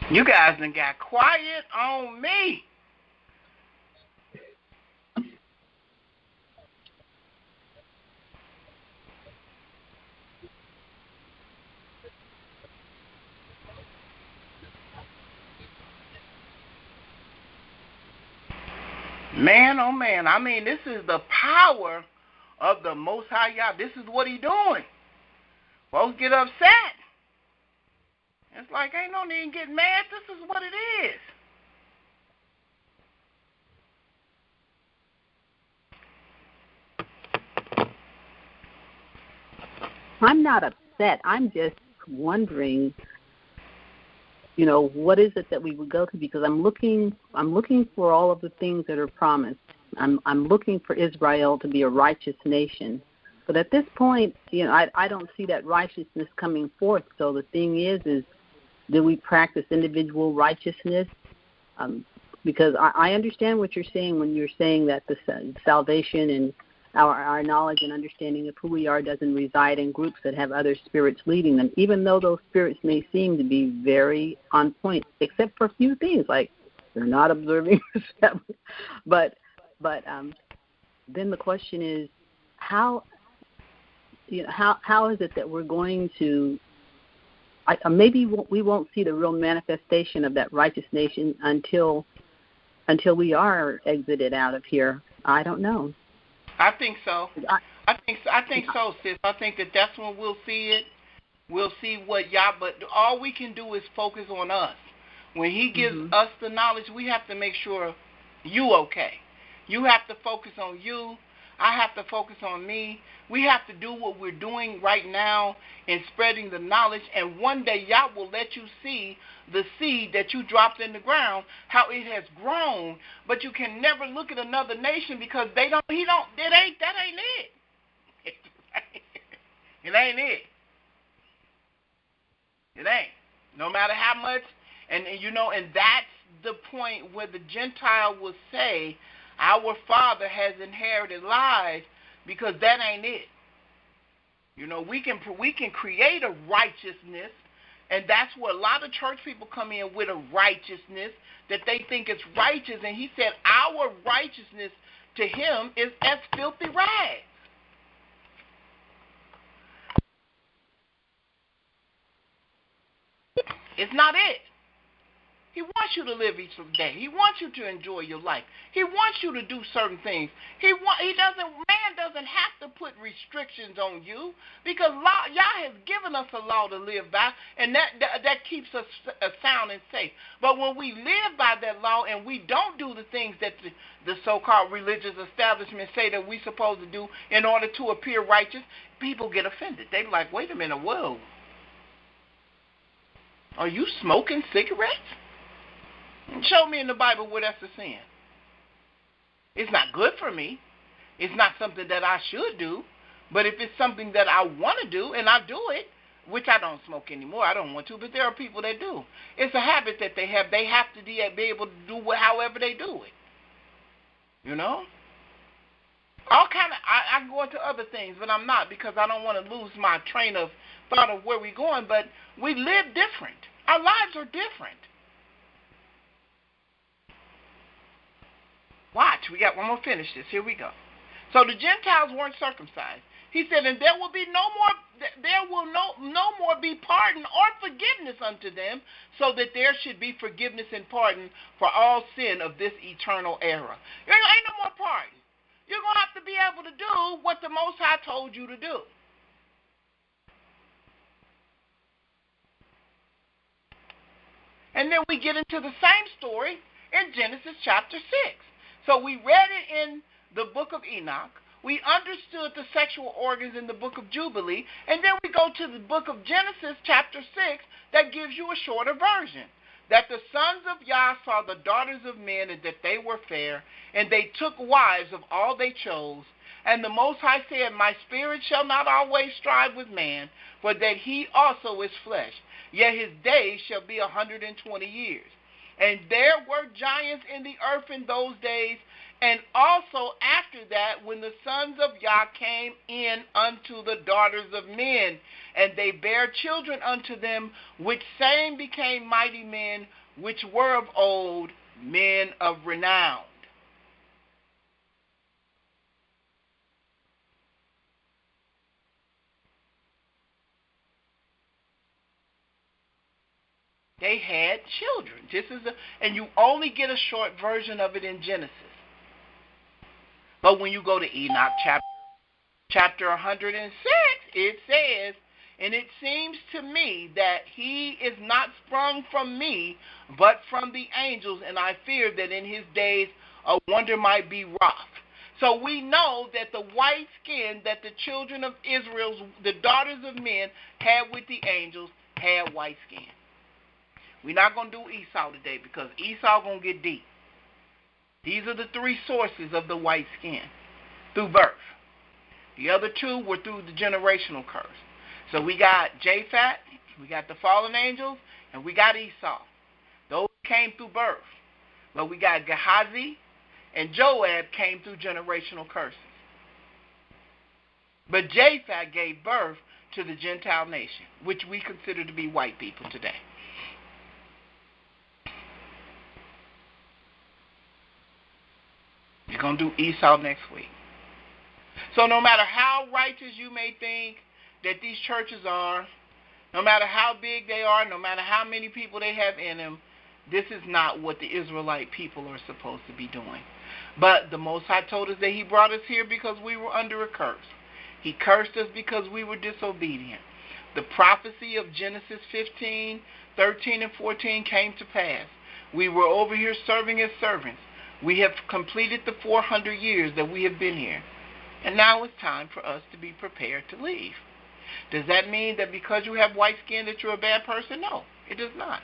You guys done got quiet on me. Man, oh man, I mean, this is the power of the Most High Yah. This is what he doing. Folks get upset. It's like, ain't no need to get mad. This is what it is. I'm not upset. I'm just wondering, what is it that we would go to? Because I'm looking for all of the things that are promised. I'm looking for Israel to be a righteous nation. But at this point, I don't see that righteousness coming forth. So the thing is do we practice individual righteousness? Because I understand what you're saying when you're saying that the salvation and our knowledge and understanding of who we are doesn't reside in groups that have other spirits leading them, even though those spirits may seem to be very on point, except for a few things, like they're not observing the Sabbath. But then the question is, how is it that we're going to maybe we won't see the real manifestation of that righteous nation until we are exited out of here? I don't know. I think so. I think so, sis. I think that's when we'll see it. We'll see what Yah, but all we can do is focus on us. When he gives us the knowledge, we have to make sure you okay. You have to focus on you. I have to focus on me. We have to do what we're doing right now in spreading the knowledge, and one day Yah will let you see the seed that you dropped in the ground, how it has grown, but you can never look at another nation because that ain't it. It ain't it. It ain't. No matter how much, and that's the point where the Gentile will say, our father has inherited lies, because that ain't it. We can create a righteousness, and that's where a lot of church people come in with a righteousness that they think is righteous, and he said our righteousness to him is as filthy rags. It's not it. He wants you to live each day. He wants you to enjoy your life. He wants you to do certain things. Man doesn't have to put restrictions on you, because Yah has given us a law to live by, and that keeps us sound and safe. But when we live by that law and we don't do the things that the so-called religious establishment say that we're supposed to do in order to appear righteous, people get offended. They're like, wait a minute, whoa. Are you smoking cigarettes? Show me in the Bible where that's a sin. It's not good for me. It's not something that I should do. But if it's something that I want to do and I do it, which I don't smoke anymore, I don't want to, but there are people that do. It's a habit that they have. They have to be able to do however they do it. All kind of. I go into other things, but I'm not, because I don't want to lose my train of thought of where we're going. But we live different. Our lives are different. Watch, we got one more. Finish this. Here we go. So the Gentiles weren't circumcised. He said, and there will no more be pardon or forgiveness unto them, so that there should be forgiveness and pardon for all sin of this eternal era. There ain't no more pardon. You're going to have to be able to do what the Most High told you to do. And then we get into the same story in Genesis chapter 6. So we read it in the book of Enoch. We understood the sexual organs in the book of Jubilee. And then we go to the book of Genesis chapter 6 that gives you a shorter version. That the sons of Yah saw the daughters of men, and that they were fair, and they took wives of all they chose. And the Most High said, my spirit shall not always strive with man, for that he also is flesh. Yet his days shall be 120 years. And there were giants in the earth in those days, And also after that, when the sons of Yah came in unto the daughters of men, and they bare children unto them, which same became mighty men, which were of old, men of renown. They had children. And you only get a short version of it in Genesis. But when you go to Enoch chapter 106, it says, and it seems to me that he is not sprung from me, but from the angels, and I fear that in his days a wonder might be wrought. So we know that the white skin that the children of Israel, the daughters of men, had with the angels, had white skin. We're not going to do Esau today because Esau going to get deep. These are the three sources of the white skin through birth. The other two were through the generational curse. So we got Japheth, we got the fallen angels, and we got Esau. Those came through birth. But we got Gehazi and Joab came through generational curses. But Japheth gave birth to the Gentile nation, which we consider to be white people today. We're going to do Esau next week. So no matter how righteous you may think that these churches are, no matter how big they are, no matter how many people they have in them, this is not what the Israelite people are supposed to be doing. But the Most High told us that he brought us here because we were under a curse. He cursed us because we were disobedient. The prophecy of Genesis 15, 13, and 14 came to pass. We were over here serving as servants. We have completed the 400 years that we have been here. And now it's time for us to be prepared to leave. Does that mean that because you have white skin that you're a bad person? No, it does not.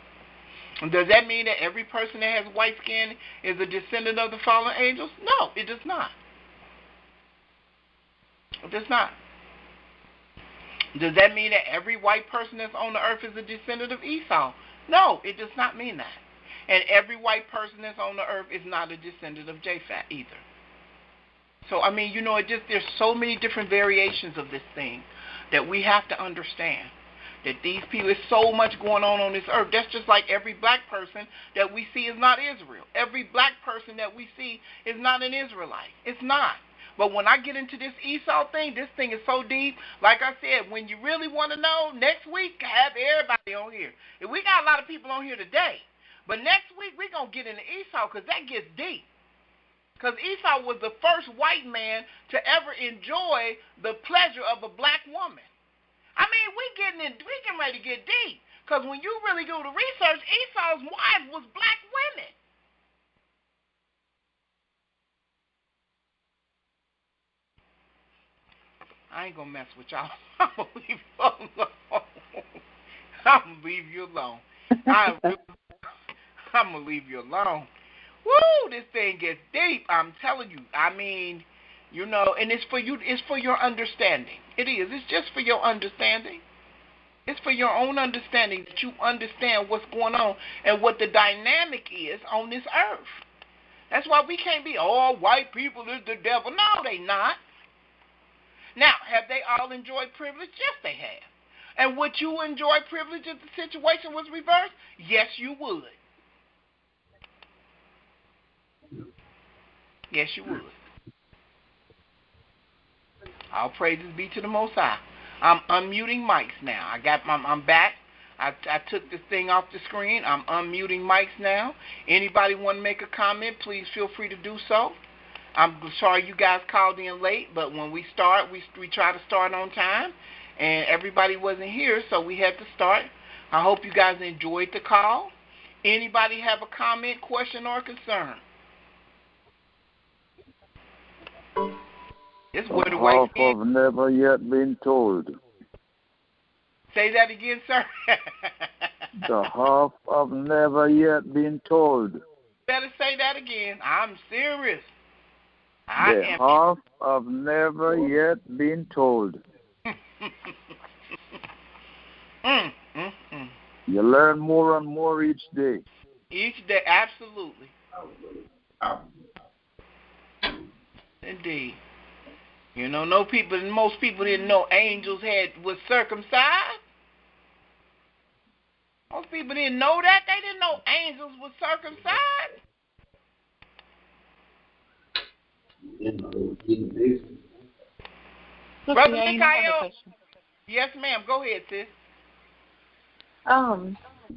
Does that mean that every person that has white skin is a descendant of the fallen angels? No, it does not. It does not. Does that mean that every white person that's on the earth is a descendant of Esau? No, it does not mean that. And every white person that's on the earth is not a descendant of Japheth either. So, I mean, there's so many different variations of this thing that we have to understand. That these people, there's so much going on this earth. That's just like every black person that we see is not Israel. Every black person that we see is not an Israelite. It's not. But when I get into this Esau thing, this thing is so deep. Like I said, when you really want to know, next week, have everybody on here. And we got a lot of people on here today. But next week, we're going to get into Esau because that gets deep. Because Esau was the first white man to ever enjoy the pleasure of a black woman. I mean, we getting ready to get deep. Because when you really do the research, Esau's wife was black women. I ain't going to mess with y'all. I'm going to leave you alone. I'm going to leave you alone. I'm going to leave you alone. Woo, this thing gets deep. I'm telling you. I mean, and it's for you. It's for your understanding. It is. It's just for your understanding. It's for your own understanding that you understand what's going on and what the dynamic is on this earth. That's why we can't be, all white people is the devil. No, they not. Now, have they all enjoyed privilege? Yes, they have. And would you enjoy privilege if the situation was reversed? Yes, you would. Yes, you would. All praises be to the Most High. I'm unmuting mics now. I'm back. I took this thing off the screen. I'm unmuting mics now. Anybody want to make a comment, please feel free to do so. I'm sorry you guys called in late, but when we start, we try to start on time, and everybody wasn't here, so we had to start. I hope you guys enjoyed the call. Anybody have a comment, question, or concern? This where the white half have never yet been told. Say that again, sir. The half have never yet been told. Better say that again. I'm serious. The half have never yet been told. You learn more and more each day. Each day, absolutely. Indeed. You know, most people didn't know angels was circumcised. Most people didn't know that. They didn't know angels was circumcised. Brother Mikhail. Yes, ma'am. Go ahead, sis.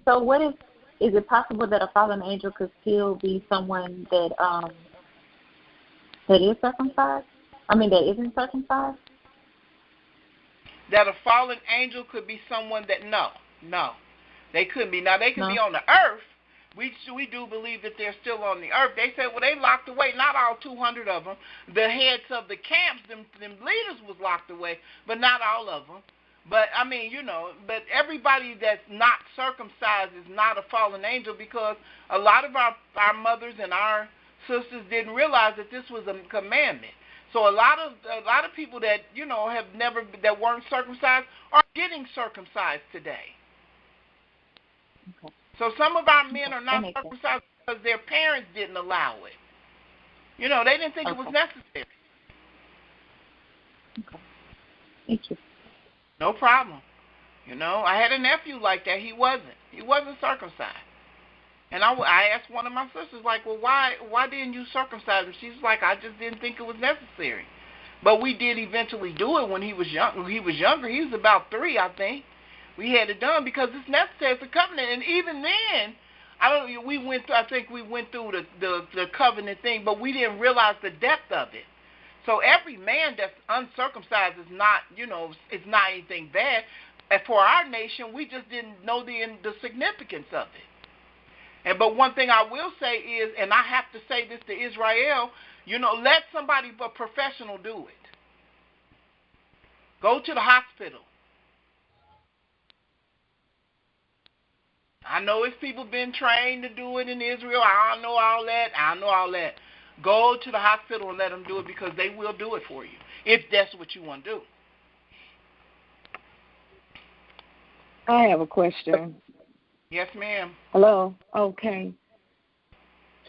So what is it possible that a fallen angel could still be someone that is circumcised? That isn't circumcised? That a fallen angel could be someone that no, they couldn't be. Now they could be on the earth. We do believe that they're still on the earth. They said, well, they locked away. Not all 200 of them. The heads of the camps, them leaders was locked away, but not all of them. But but everybody that's not circumcised is not a fallen angel, because a lot of our mothers and our sisters didn't realize that this was a commandment. So a lot of people that that weren't circumcised are getting circumcised today. Okay. So some of our men are not circumcised because their parents didn't allow it. They didn't think it was necessary. Okay. Thank you. No problem. I had a nephew like that. He wasn't circumcised. And I asked one of my sisters, like, well, why didn't you circumcise him? She's like, I just didn't think it was necessary. But we did eventually do it when he was young. When he was younger, he was about 3, I think. We had it done because it's necessary. It's a covenant. And even then, we went through the covenant thing, but we didn't realize the depth of it. So every man that's uncircumcised is not, it's not anything bad. And for our nation, we just didn't know the significance of it. But one thing I will say is, and I have to say this to Israel, let somebody, a professional, do it. Go to the hospital. I know it's people been trained to do it in Israel. I know all that. Go to the hospital and let them do it, because they will do it for you, if that's what you want to do. I have a question. Yes, ma'am. Hello? Okay.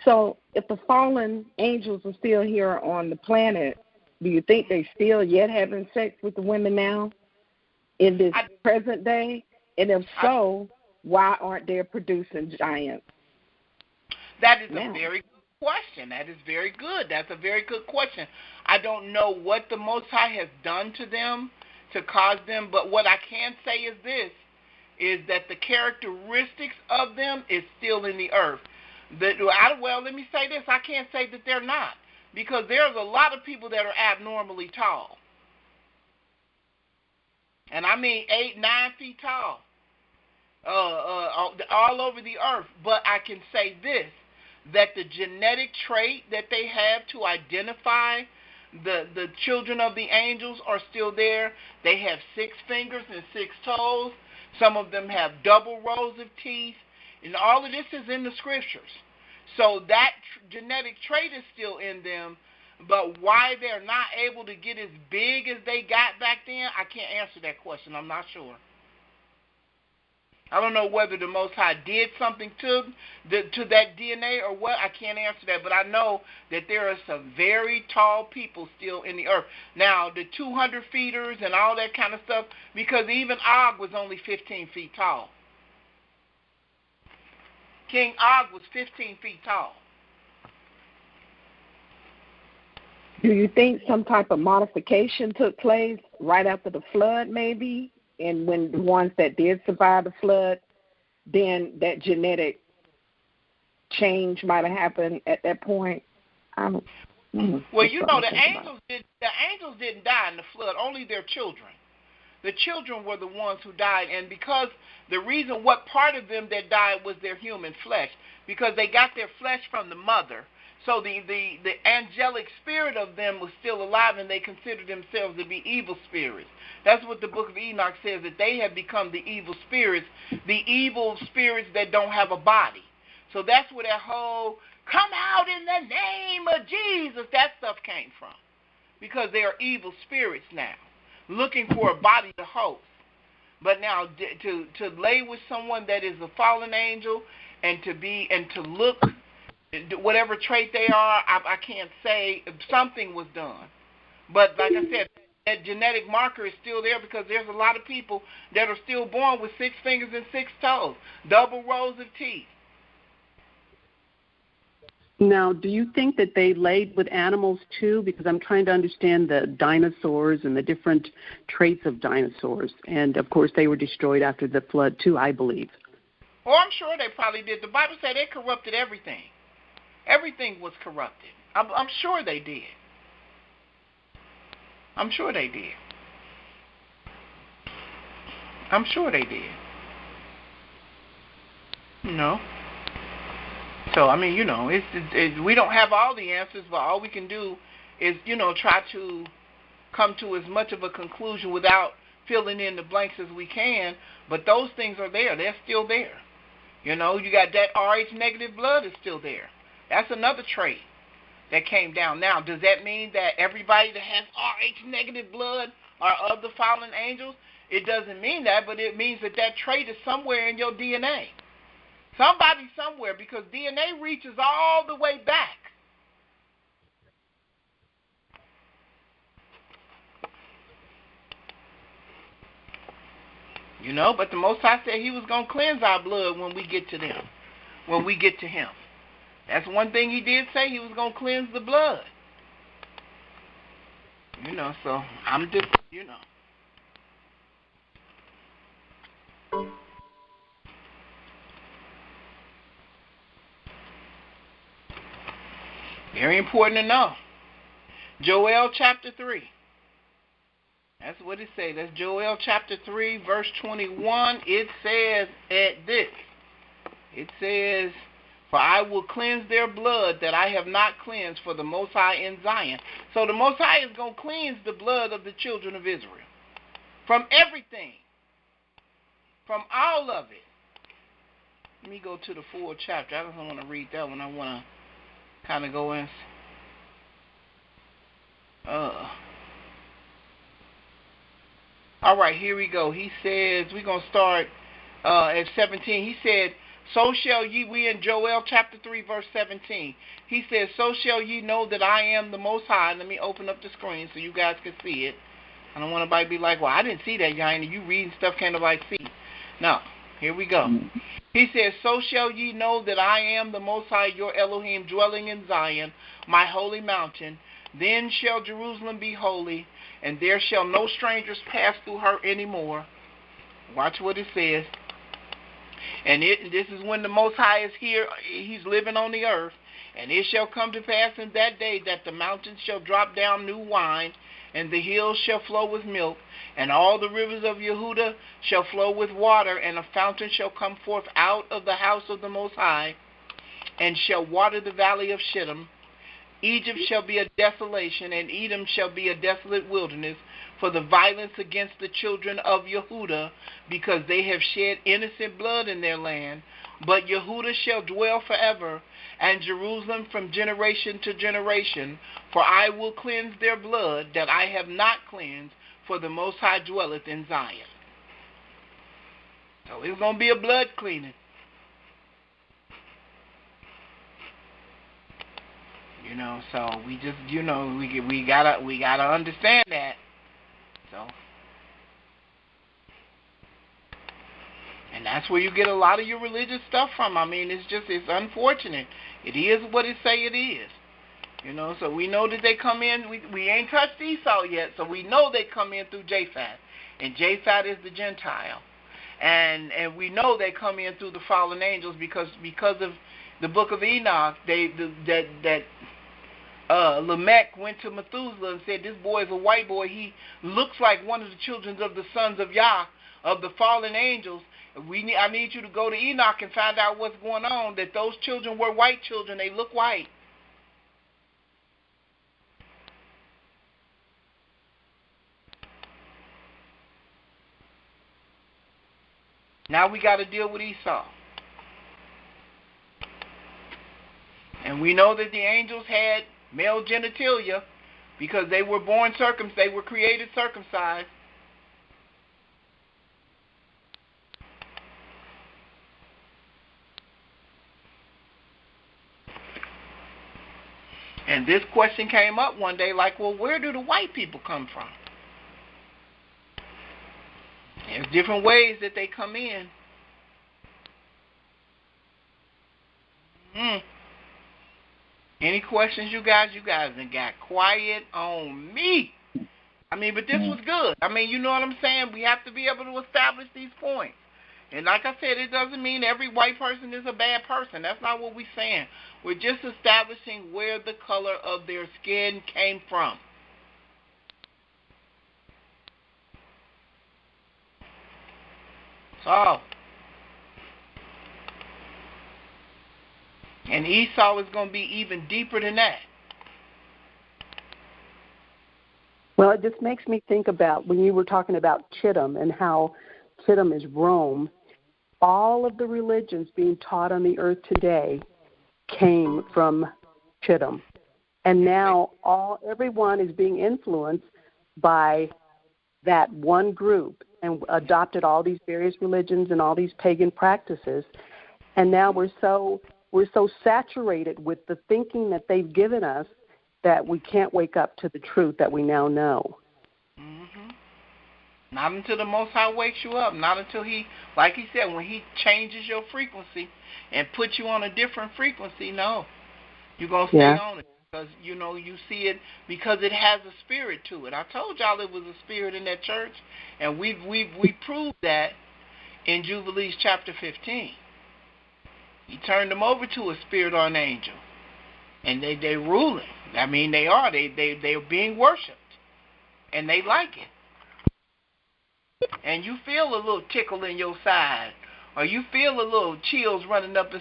So if the fallen angels are still here on the planet, do you think they still yet having sex with the women now in this present day? And if so, why aren't they producing giants? That is a very good question. That is very good. That's a very good question. I don't know what the Most High has done to them to cause them, but what I can say is this, is that the characteristics of them is still in the earth. Let me say this. I can't say that they're not, because there's a lot of people that are abnormally tall. And I mean 8, 9 feet tall. All over the earth. But I can say this, that the genetic trait that they have to identify the children of the angels are still there. They have 6 fingers and 6 toes. Some of them have double rows of teeth. And all of this is in the scriptures. So that genetic trait is still in them. But why they're not able to get as big as they got back then, I can't answer that question. I'm not sure. I don't know whether the Most High did something to that DNA or what. I can't answer that. But I know that there are some very tall people still in the earth. Now, the 200 feeters and all that kind of stuff, because even Og was only 15 feet tall. King Og was 15 feet tall. Do you think some type of modification took place right after the flood, maybe? And when the ones that did survive the flood, then that genetic change might have happened at that point? Well, the angels didn't die in the flood, only their children. The children were the ones who died, and because the reason what part of them that died was their human flesh, because they got their flesh from the mother. So the angelic spirit of them was still alive, and they considered themselves to be evil spirits. That's what the book of Enoch says, that they have become the evil spirits that don't have a body. So that's where that whole come out in the name of Jesus, that stuff came from. Because they are evil spirits now, looking for a body to host. But now to lay with someone that is a fallen angel and to look whatever trait they are, I can't say. Something was done. But like I said, that genetic marker is still there because there's a lot of people that are still born with 6 fingers and 6 toes, double rows of teeth. Now, do you think that they laid with animals too? Because I'm trying to understand the dinosaurs and the different traits of dinosaurs. And, of course, they were destroyed after the flood too, I believe. Oh, I'm sure they probably did. The Bible said they corrupted everything. Everything was corrupted. I'm sure they did. I'm sure they did. I'm sure they did. No. So, I mean, we don't have all the answers, but all we can do is, try to come to as much of a conclusion without filling in the blanks as we can. But those things are there. They're still there. You got that RH negative blood is still there. That's another trait that came down. Now, does that mean that everybody that has RH negative blood are of the fallen angels? It doesn't mean that, but it means that trait is somewhere in your DNA. Somebody somewhere, because DNA reaches all the way back. But the Most High said he was going to cleanse our blood when we get to them, when we get to him. That's one thing he did say, he was going to cleanse the blood. So I'm just, Very important to know. Joel chapter 3. That's what it says. That's Joel chapter 3, verse 21. It says this. It says, for I will cleanse their blood that I have not cleansed for the Most High in Zion. So the Most High is going to cleanse the blood of the children of Israel. From everything. From all of it. Let me go to the full chapter. I don't want to read that one. I want to kind of go in. All right, here we go. He says, we're going to start at 17. He said, so shall ye, we in Joel chapter 3, verse 17. He says, so shall ye know that I am the Most High. Let me open up the screen so you guys can see it. I don't want anybody to be like, well, I didn't see that, Yaina. You reading stuff, can't nobody see. No, here we go. He says, so shall ye know that I am the Most High, your Elohim, dwelling in Zion, my holy mountain. Then shall Jerusalem be holy, and there shall no strangers pass through her anymore. Watch what it says. And this is when the Most High is here. He's living on the earth. And it shall come to pass in that day that the mountains shall drop down new wine, and the hills shall flow with milk, and all the rivers of Yehudah shall flow with water, and a fountain shall come forth out of the house of the Most High, and shall water the valley of Shittim. Egypt shall be a desolation, and Edom shall be a desolate wilderness, for the violence against the children of Yehudah, because they have shed innocent blood in their land. But Yehudah shall dwell forever, and Jerusalem from generation to generation. For I will cleanse their blood that I have not cleansed, for the Most High dwelleth in Zion. So it's going to be a blood cleaning. So we just, we gotta understand that. So, and that's where you get a lot of your religious stuff from. I mean, it's unfortunate. It is what it say it is. So we know that they come in. We ain't touched Esau yet, so we know they come in through Japheth, and Japheth is the Gentile, and we know they come in through the fallen angels because of the book of Enoch. Lamech went to Methuselah and said, this boy is a white boy. He looks like one of the children of the sons of Yah, of the fallen angels. I need you to go to Enoch and find out what's going on, that those children were white children. They look white. Now we got to deal with Esau. And we know that the angels had male genitalia because they were born circumcised, they were created circumcised. And this question came up one day like, well, where do the white people come from? There's different ways that they come in. Any questions, you guys? You guys done got quiet on me. I mean, but this was good. I mean, you know what I'm saying? We have to be able to establish these points. And like I said, it doesn't mean every white person is a bad person. That's not what we're saying. We're just establishing where the color of their skin came from. So, and Esau is going to be even deeper than that. Well, it just makes me think about when you were talking about Chittim and how Chittim is Rome. All of the religions being taught on the earth today came from Chittim. And now everyone is being influenced by that one group and adopted all these various religions and all these pagan practices. And now we're so saturated with the thinking that they've given us that we can't wake up to the truth that we now know. Mm-hmm. Not until the Most High wakes you up. Not until he, like he said, when he changes your frequency and puts you on a different frequency, no. You're going to stay on it because, you know, you see it because it has a spirit to it. I told y'all it was a spirit in that church, and we proved that in Jubilees chapter 15. He turned them over to a spirit or an angel. And they're ruling. I mean, they are. They're being worshipped. And they like it. And you feel a little tickle in your side. Or you feel a little chills running up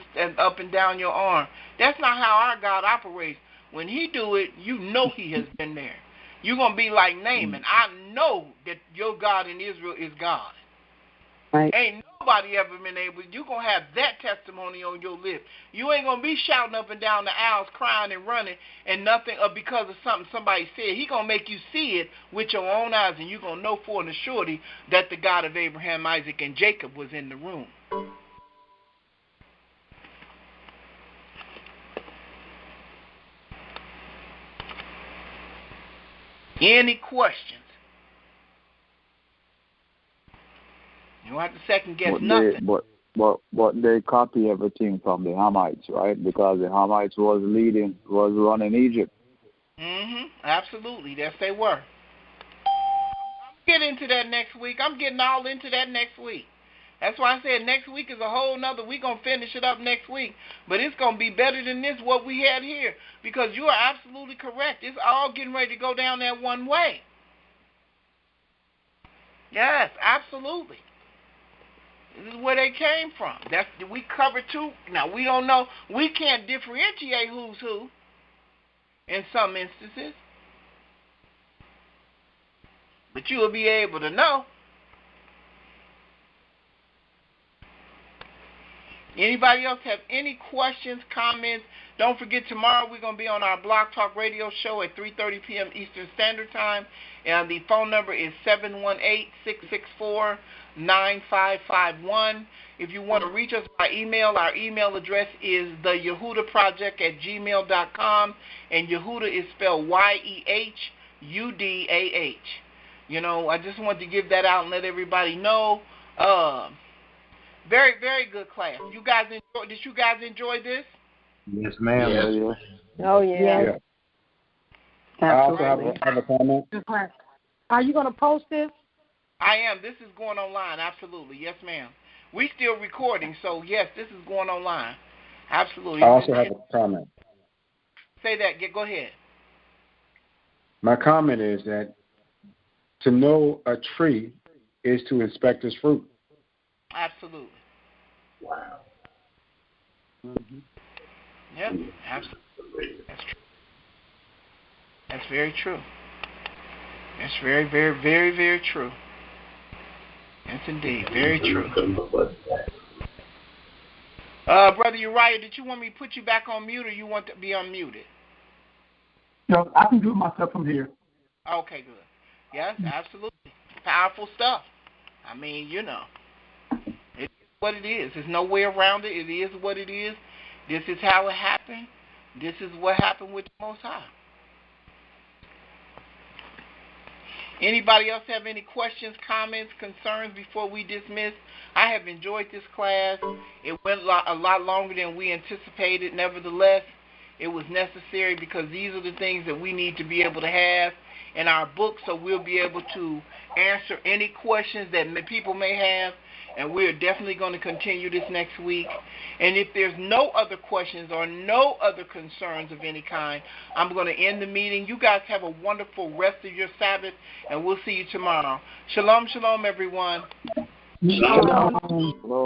and down your arm. That's not how our God operates. When he do it, you know he has been there. You're going to be like Naaman. I know that your God in Israel is God. Right. Ain't nobody ever been able. You're going to have that testimony on your lips. You ain't going to be shouting up and down the aisles, crying and running, and nothing because of something somebody said. He going to make you see it with your own eyes, and you're going to know for an surety that the God of Abraham, Isaac, and Jacob was in the room. Any questions? You don't have to second guess nothing. But they copy everything from the Hamites, right? Because the Hamites was running Egypt. Absolutely. Yes, they were. I'm getting into that next week. I'm getting all into that next week. That's why I said next week is a whole nother. We're going to finish it up next week. But it's going to be better than this, what we had here. Because you are absolutely correct. It's all getting ready to go down that one way. Yes, absolutely. This is where they came from. We covered two. Now, we don't know. We can't differentiate who's who in some instances. But you will be able to know. Anybody else have any questions, comments? Don't forget, tomorrow we're going to be on our Blog Talk Radio show at 3:30 p.m. Eastern Standard Time. And the phone number is 718-664-9551. If you want to reach us by email, our email address is theyehudaproject@gmail.com. And Yehudah is spelled Yehudah. You know, I just wanted to give that out and let everybody know. Very, very good class. Did you guys enjoy this? Yes, ma'am. Yes. Oh, yeah. I also have a comment. Are you going to post this? I am. This is going online, absolutely. Yes, ma'am. We still recording, so yes, this is going online. Absolutely. I also have a comment. Say that. Go ahead. My comment is that to know a tree is to inspect its fruit. Absolutely. Wow. Yeah, absolutely. That's true. That's very true. That's very, very, very, very true. Yes, indeed. Very true. Brother Uriah, did you want me to put you back on mute or you want to be unmuted? No, I can do it myself from here. Okay, good. Yes, absolutely. Powerful stuff. I mean, you know. It is what it is. There's no way around it. It is what it is. This is how it happened. This is what happened with the Most High. Anybody else have any questions, comments, concerns before we dismiss? I have enjoyed this class. It went a lot longer than we anticipated. Nevertheless, it was necessary because these are the things that we need to be able to have in our book, so we'll be able to answer any questions that people may have. And we're definitely going to continue this next week. And if there's no other questions or no other concerns of any kind, I'm going to end the meeting. You guys have a wonderful rest of your Sabbath, and we'll see you tomorrow. Shalom, shalom, everyone. Shalom.